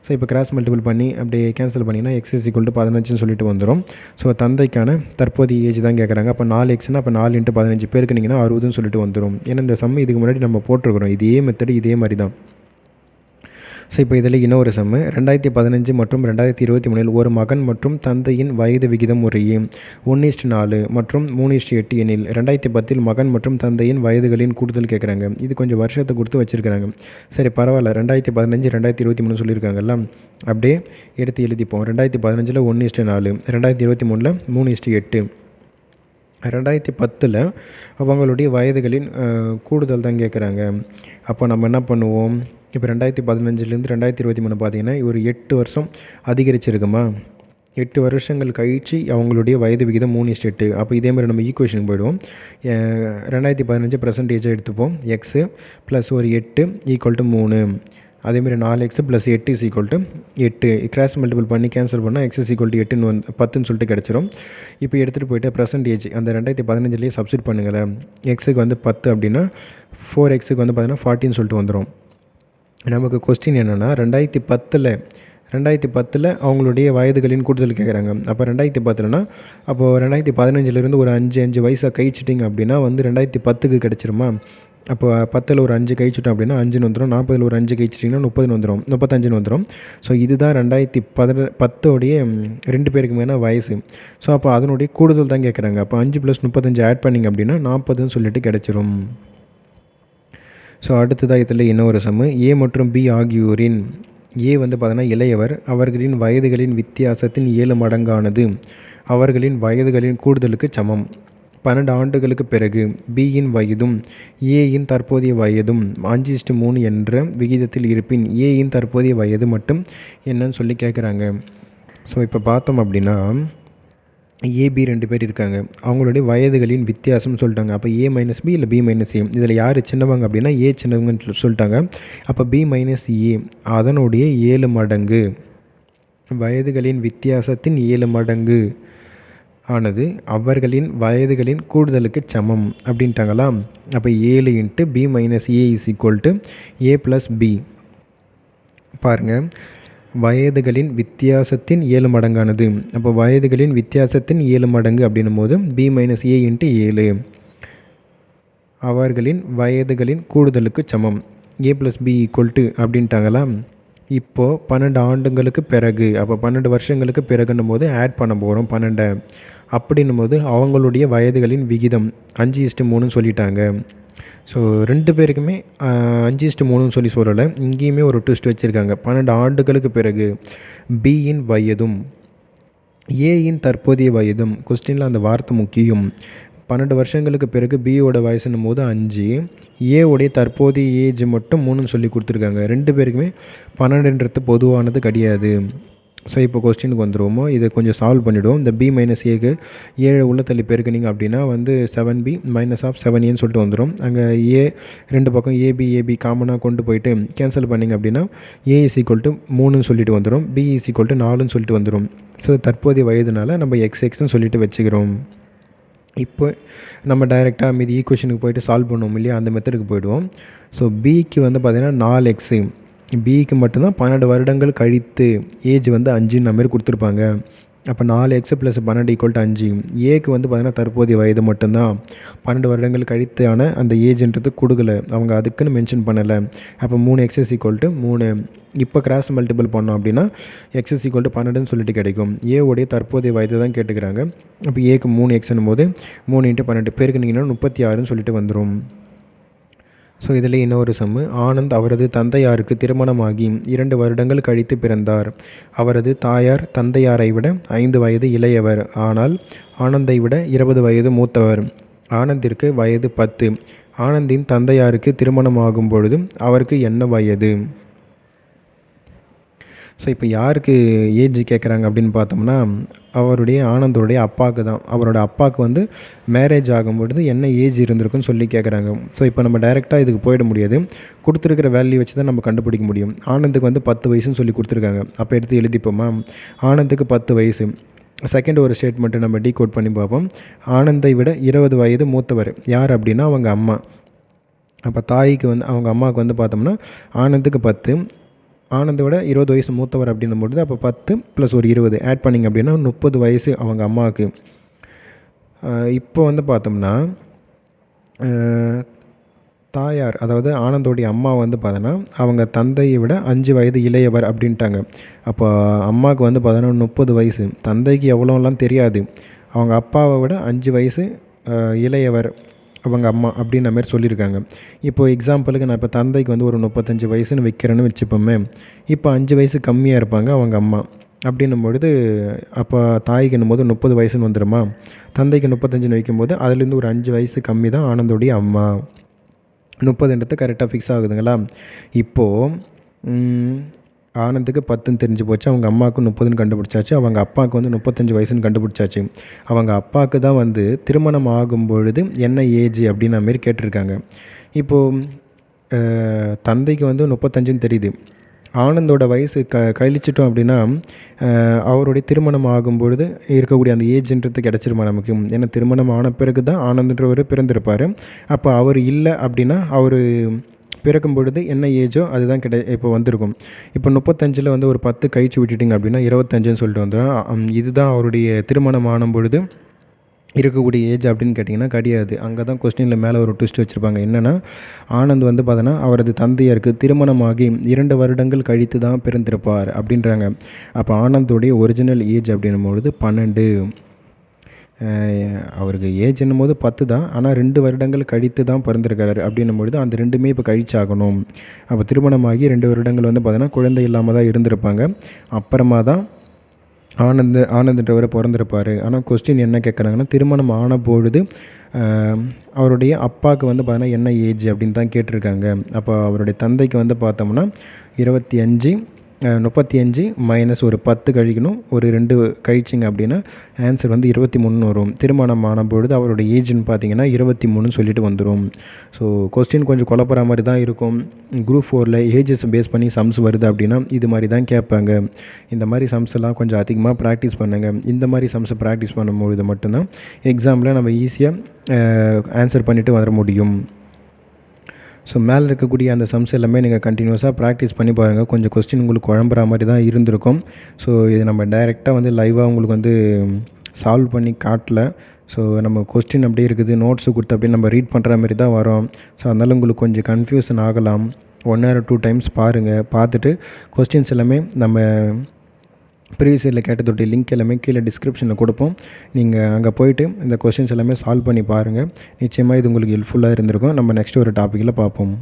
ஸோ இப்போ கிராஸ் மல்டிபிள் பண்ணி அப்படியே கேன்சல் பண்ணிங்கன்னா எக்ஸ் ஈக்குவல் டு 15ன்னு சொல்லிட்டு வந்துடும். ஸோ தந்தைக்கான தற்போதைய ஏஜ் தான் கேட்குறாங்க. அப்போ 4xன்னா அப்போ 4 × 15 பேருக்குனிங்கன்னா 60ன்னு சொல்லிட்டு வந்துடும். ஏன்னா இந்த சம் இதுக்கு முன்னாடி நம்ம போட்டிருக்கிறோம். இதே மெத்தடு இதே மாதிரி தான். ஸோ இப்போ இதில் இன்னொரு சம்மு, 2015 மற்றும் 2023 ஒரு மகன் மற்றும் தந்தையின் வயது விகிதம் முறையே 1:4 மற்றும் 3:8 எனில் 2010 மகன் மற்றும் தந்தையின் வயதுகளின் கூடுதல் கேட்குறாங்க. இது கொஞ்சம் வருஷத்தை கொடுத்து வச்சுருக்கிறாங்க. சரி பரவாயில்ல, 2015 2023 சொல்லியிருக்காங்கல்ல, அப்படியே எடுத்து எழுதிப்போம். 2015 1:4, 2023 3:8. 2010 அவங்களுடைய வயதுகளின் கூடுதல் தான் கேட்குறாங்க. அப்போ நம்ம என்ன பண்ணுவோம்? இப்போ 2015 2023 பார்த்திங்கன்னா ஒரு 8 வருஷம் அதிகரிச்சிருக்குமா? 8 வருஷங்கள் கழிச்சு அவங்களுடைய வயது விகிதம் 3:8. அப்போ இதேமாதிரி நம்ம ஈக்குவேஷனுக்கு போயிடுவோம். 2015 ப்ரெசன்டேஜாக எடுத்துப்போம். எக்ஸு ப்ளஸ் ஒரு 8 ஈக்குவல் டு 3. அதேமாதிரி 4x + 8 equal to 8. Cross multiple பண்ணி கேன்சல் பண்ணால் x ஈக்குவல் டு 8ன்னு 10ன்னு சொல்லிட்டு கிடச்சிரும். இப்போ எடுத்துகிட்டு போய்ட்டு ப்ரெசன்டேஜ் அந்த 2015 சப்ஸ்டிட் பண்ணுங்களேன். எக்ஸுக்கு வந்து 10 அப்படின்னா 4xக்கு வந்து பார்த்திங்கன்னா 40ன்னு சொல்லிட்டு வந்துடும். நமக்கு கொஸ்டின் என்னென்னா 2010 அவங்களுடைய வயதுகளின் கூடுதல் கேட்குறாங்க. அப்போ 2010னா அப்போது 2015 ஒரு 5 வயசாக கழிச்சிட்டிங்க அப்படின்னா வந்து 2010க்கு கிடச்சிருமா? அப்போ 10ல் ஒரு 5 கழிச்சிட்டோம் அப்படின்னா 5ன்னு வந்துடும். 40ல் ஒரு 5 கழிச்சிட்டிங்கன்னா 30ன்னு வந்துடும், 35ன்னு வந்துடும். ஸோ இதுதான் 2010 2 பேருக்கு மேலே வயசு. ஸோ அப்போ அதனுடைய கூடுதல் தான் கேட்குறாங்க. அப்போ 5 + 35 ஆட் பண்ணிங்க அப்படின்னா 40ன்னு சொல்லிட்டு கிடச்சிரும். ஸோ அடுத்ததாக இதில் இன்னொரு சம்மு, ஏ மற்றும் பி ஆகியோரின், ஏ வந்து பார்த்தோன்னா இளையவர், அவர்களின் வயதுகளின் வித்தியாசத்தின் 7 மடங்கானது அவர்களின் வயதுகளின் கூடுதலுக்கு சமம். 12 ஆண்டுகளுக்கு பிறகு பியின் வயதும் ஏயின் தற்போதைய வயதும் 5:3 என்ற விகிதத்தில் இருப்பின் ஏயின் தற்போதைய வயது மட்டும் என்னன்னு சொல்லி கேட்குறாங்க. ஸோ இப்போ பார்த்தோம் அப்படின்னா ஏபி 2 பேர் இருக்காங்க. அவங்களுடைய வயதுகளின் வித்தியாசம்னு சொல்லிட்டாங்க. அப்போ ஏ மைனஸ் பி இல்லை பி மைனஸ் ஏ, இதில் யார் சின்னவங்க அப்படின்னா ஏ சின்னவங்கன்னு சொல்லிட்டாங்க. அப்போ பி மைனஸ் ஏ அதனுடைய 7 மடங்கு, வயதுகளின் வித்தியாசத்தின் 7 மடங்கு ஆனது அவர்களின் வயதுகளின் கூடுதலுக்கு சமம் அப்படின்ட்டாங்களா. அப்போ 7 × B minus A is equal to A plus B. பாருங்கள், வயதுகளின் வித்தியாசத்தின் 7 மடங்கானது. அப்போ வயதுகளின் வித்தியாசத்தின் 7 மடங்கு அப்படின்னும் போது பி மைனஸ் ஏ × 7 அவர்களின் வயதுகளின் கூடுதலுக்கு சமம், ஏ ப்ளஸ் பி ஈக்குவல் டு அப்படின்ட்டாங்களா. இப்போது 12 ஆண்டுங்களுக்கு பிறகு, அப்போ 12 வருஷங்களுக்கு பிறகுன்னும் போது ஆட் பண்ண போகிறோம் 12. அப்படின்னும் போது அவங்களுடைய வயதுகளின் விகிதம் 5:3 சொல்லிட்டாங்க. ஸோ 2 பேருக்குமே 5:3 சொல்லலை. இங்கேயுமே ஒரு ட்விஸ்ட் வச்சுருக்காங்க. 12 ஆண்டுகளுக்கு பிறகு பியின் வயதும் ஏயின் தற்போதைய வயதும், கொஸ்டினில் அந்த வார்த்தை முக்கியம். 12 வருஷங்களுக்கு பிறகு பியோட வயசுன்னும் போது 5, ஏவுடைய தற்போதைய ஏஜ் மட்டும் 3ன்னு சொல்லி கொடுத்துருக்காங்க. 2 பேருக்குமே 12ன்றது பொதுவானது கிடையாது. ஸோ இப்போ கொஸ்டினுக்கு வந்துடுவோமோ, இதை கொஞ்சம் சால்வ் பண்ணிவிடுவோம். இந்த பி மைனஸ் ஏக்கு 7 உள்ள தள்ளி பெருக்கினீங்க அப்படின்னா வந்து 7b மைனஸ் ஆஃப் 7ஏன்னு சொல்லிட்டு வந்துடும். அங்கே ஏ 2 பக்கம் ஏபி காமனாக கொண்டு போயிட்டு கேன்சல் பண்ணிங்க அப்படின்னா ஏ இஸ் ஈக்குவல் டு 3ன்னு சொல்லிட்டு வந்துடும், பி இஸ் ஈக்குவல் டு 4ன்னு சொல்லிட்டு வந்துடும். ஸோ தற்போதைய வயதுனால நம்ம எக்ஸ்னு சொல்லிட்டு வச்சுக்கிறோம். இப்போ நம்ம டைரெக்டாக மீதி ஈக்குவேஷனுக்கு போய்ட்டு சால்வ் பண்ணுவோம் இல்லையா, அந்த மெத்தடுக்கு போய்டுவோம். ஸோ பிக்கு வந்து பார்த்திங்கன்னா 4x, பிக்கு மட்டும்தான் 12 வருடங்கள் கழித்து ஏஜ் வந்து 5ன்னு மாதிரி கொடுத்துருப்பாங்க. அப்போ 4x + 12 = 5. ஏக்கு வந்து பார்த்திங்கன்னா தற்போதைய வயது மட்டும்தான், 12 வருடங்கள் கழித்தான அந்த ஏஜ்ன்றது கொடுக்கல, அவங்க அதுக்குன்னு மென்ஷன் பண்ணலை. அப்போ 3x = 3. இப்போ கிராஸ் மல்டிபிள் பண்ணோம் அப்படின்னா x = 12ன்னு சொல்லிட்டு கிடைக்கும். ஏவுடைய தற்போதைய வயது தான் கேட்டுக்கிறாங்க. அப்போ ஏக்கு 3xன்னும் போது 3 × 12 பெருக்குனிங்கன்னா 36ன்னு சொல்லிட்டு வந்துடும். ஸோ இதில் இன்னொரு சம்மு, ஆனந்த் அவரது தந்தையாருக்கு திருமணமாகி 2 வருடங்கள் கழித்து பிறந்தார். அவரது தாயார் தந்தையாரை விட 5 வயது இளையவர், ஆனால் ஆனந்தை விட 20 வயது மூத்தவர். ஆனந்திற்கு வயது 10. ஆனந்தின் தந்தையாருக்கு திருமணமாகும் பொழுது அவருக்கு என்ன வயது? ஸோ இப்போ யாருக்கு ஏஜ் கேட்குறாங்க அப்படின்னு பார்த்தோம்னா அவருடைய ஆனந்தோடைய அப்பாவுக்கு தான். அவரோட அப்பாவுக்கு வந்து மேரேஜ் ஆகும்பொழுது என்ன ஏஜ் இருந்திருக்குன்னு சொல்லி கேட்குறாங்க. ஸோ இப்போ நம்ம டைரெக்டாக இதுக்கு போயிட முடியாது, கொடுத்துருக்கிற வேல்யூ வச்சு தான் நம்ம கண்டுபிடிக்க முடியும். ஆனந்துக்கு வந்து 10 வயசுன்னு சொல்லி கொடுத்துருக்காங்க. அப்போ எடுத்து எழுதிப்போமா, ஆனந்துக்கு 10 வயசு. செகண்ட் ஒரு ஸ்டேட்மெண்ட்டை நம்ம டீகோட் பண்ணி பார்ப்போம். ஆனந்தை விட 20 வயது மூத்தவர் யார் அப்படின்னா அவங்க அம்மா. அப்போ தாய்க்கு வந்து அவங்க அம்மாவுக்கு வந்து பார்த்தோம்னா ஆனந்துக்கு 10, ஆனந்தை விட 20 வயசு மூத்தவர் அப்படின்னும்பொழுது அப்போ 10 + ஒரு 20 ஆட் பண்ணிங்க அப்படின்னா 30 வயசு அவங்க அம்மாவுக்கு. இப்போ வந்து பார்த்தோம்னா தாயார், அதாவது ஆனந்தோடைய அம்மா வந்து பார்த்தோன்னா அவங்க தந்தையை விட 5 வயது இளையவர் அப்படின்ட்டாங்க. அப்போ அம்மாவுக்கு வந்து பார்த்தோன்னா 30 வயசு, தந்தைக்கு எவ்வளோலாம் தெரியாது, அவங்க அப்பாவை விட 5 வயசு இளையவர் அவங்க அம்மா அப்படின்ற மாதிரி சொல்லியிருக்காங்க. இப்போது எக்ஸாம்பிளுக்கு நான் இப்போ தந்தைக்கு வந்து ஒரு 35 வயசுன்னு வைக்கிறேன்னு வச்சுப்போமே, இப்போ 5 வயசு கம்மியாக இருப்பாங்க அவங்க அம்மா அப்படின்னும் பொழுது அப்போ தாய்க்கு என்னும்போது 30 வயசுன்னு வந்துடுமா, தந்தைக்கு 35ன்னு வைக்கும்போது அதுலேருந்து ஒரு 5 வயசு கம்மி தான் ஆனந்தோடைய அம்மா. 30ன்றது கரெக்டாக ஃபிக்ஸ் ஆகுதுங்களா. இப்போது ஆனந்துக்கு 10ன்னு தெரிஞ்சு போச்சு, அவங்க அம்மாவுக்கு 30ன்னு கண்டுபிடிச்சாச்சு, அவங்க அப்பாவுக்கு வந்து 35 வயசுன்னு கண்டுபிடிச்சாச்சு. அவங்க அப்பாவுக்கு தான் வந்து திருமணம் ஆகும் பொழுது என்ன ஏஜ் அப்படின்ன மாரி கேட்டிருக்காங்க. இப்போது தந்தைக்கு வந்து 35ன்னு தெரியுது, ஆனந்தோட வயசு கழிச்சிட்டோம் அப்படின்னா அவருடைய திருமணம் ஆகும் பொழுது இருக்கக்கூடிய அந்த ஏஜ்ன்றது கிடச்சிருமா நமக்கு. ஏன்னா திருமணம் ஆன பிறகு தான் ஆனந்தன்றவர் பிறந்திருப்பார். அப்போ அவர் இல்லை அப்படின்னா அவர் பிறக்கும் பொழுது என்ன ஏஜோ அதுதான் இப்போ வந்திருக்கும். இப்போ 35ல் வந்து ஒரு 10 கழிச்சு விட்டுட்டிங்க அப்படின்னா 25ன்னு சொல்லிட்டு வந்துடும். இதுதான் அவருடைய திருமணம் ஆனும் பொழுது இருக்கக்கூடிய ஏஜ் அப்படின்னு கேட்டிங்கன்னா கிடையாது. அங்கே தான் கொஸ்டினில் மேலே ஒரு ட்விஸ்ட் வச்சுருப்பாங்க. என்னென்னா ஆனந்த் வந்து பார்த்தோன்னா அவரது தந்தையாருக்கு திருமணமாகி 2 வருடங்கள் கழித்து தான் பிறந்திருப்பார் அப்படின்றாங்க. அப்போ ஆனந்தோடைய ஒரிஜினல் ஏஜ் அப்படின்னும்பொழுது 12. அவருக்கு ஏஜ் என்னும்போது 10 தான், ஆனால் 2 வருடங்கள் கழித்து தான் பிறந்திருக்கிறாரு அப்படின்னும்பொழுது அந்த 2மே இப்போ கழிச்சாகணும். அப்போ திருமணமாகி 2 வருடங்கள் வந்து பார்த்தோன்னா குழந்தை இல்லாமல் தான் இருந்திருப்பாங்க. அப்புறமா தான் ஆனந்த்ன்றவர் பிறந்திருப்பார். ஆனால் கொஸ்டின் என்ன கேட்குறாங்கன்னா, திருமணம் ஆன பொழுது அவருடைய அப்பாவுக்கு வந்து பார்த்தீங்கன்னா என்ன ஏஜ் அப்படின்னு தான் கேட்டிருக்காங்க. அப்போ அவருடைய தந்தைக்கு வந்து பார்த்தோம்னா 25 35 மைனஸ் ஒரு 10 கழிக்கணும். ஒரு 2 கழிச்சிங்க அப்படின்னா ஆன்சர் வந்து 23 வரும். திருமணம் ஆன பொழுது அவருடைய ஏஜ்னு பார்த்தீங்கன்னா 23 சொல்லிட்டு வந்துடும். ஸோ கொஸ்டின் கொஞ்சம் குழப்புற மாதிரி தான் இருக்கும். குரூப் 4ல் ஏஜஸ் பேஸ் பண்ணி சம்ஸ் வருது அப்படின்னா இது மாதிரி தான் கேட்பாங்க. இந்த மாதிரி சம்ஸ் எல்லாம் கொஞ்சம் அதிகமாக ப்ராக்டிஸ் பண்ணுங்கள். இந்த மாதிரி சம்ஸை ப்ராக்டிஸ் பண்ணும்பொழுது மட்டும்தான் எக்ஸாமில் நம்ம ஈஸியாக ஆன்சர் பண்ணிவிட்டு வர முடியும். ஸோ மேலே இருக்கக்கூடிய அந்த சம்ஸ் எல்லாமே நீங்கள் கண்டினியூஸாக ப்ராக்டிஸ் பண்ணி பாருங்கள். கொஞ்சம் கொஸ்டின் உங்களுக்கு குழம்புற மாதிரி தான் இருந்திருக்கும். ஸோ இது நம்ம டைரெக்டாக வந்து லைவாக உங்களுக்கு வந்து சால்வ் பண்ணி காட்டல. ஸோ நம்ம கொஸ்டின் அப்படியே இருக்குது, நோட்ஸு கொடுத்து அப்படியே நம்ம ரீட் பண்ணுற மாதிரி தான் வரும். ஸோ அதனால் உங்களுக்கு கொஞ்சம் கன்ஃபியூஷன் ஆகலாம். 1 or 2 டைம்ஸ் பாருங்கள். பார்த்துட்டு கொஸ்டின்ஸ் எல்லாமே நம்ம ப்ரீவியஸ் இயரில் கேட்டதோடைய லிங்க் எல்லாமே கீழே டிஸ்கிரிப்ஷனில் கொடுப்போம். நீங்கள் அங்கே போய்ட்டு இந்த கொஸ்டின்ஸ் எல்லாமே சால்வ் பண்ணி பாருங்கள். நிச்சயமாக இது உங்களுக்கு ஹெல்ப்ஃபுல்லாக இருந்திருக்கும். நம்ம நெக்ஸ்ட் ஒரு டாப்பிக்கில் பார்ப்போம்.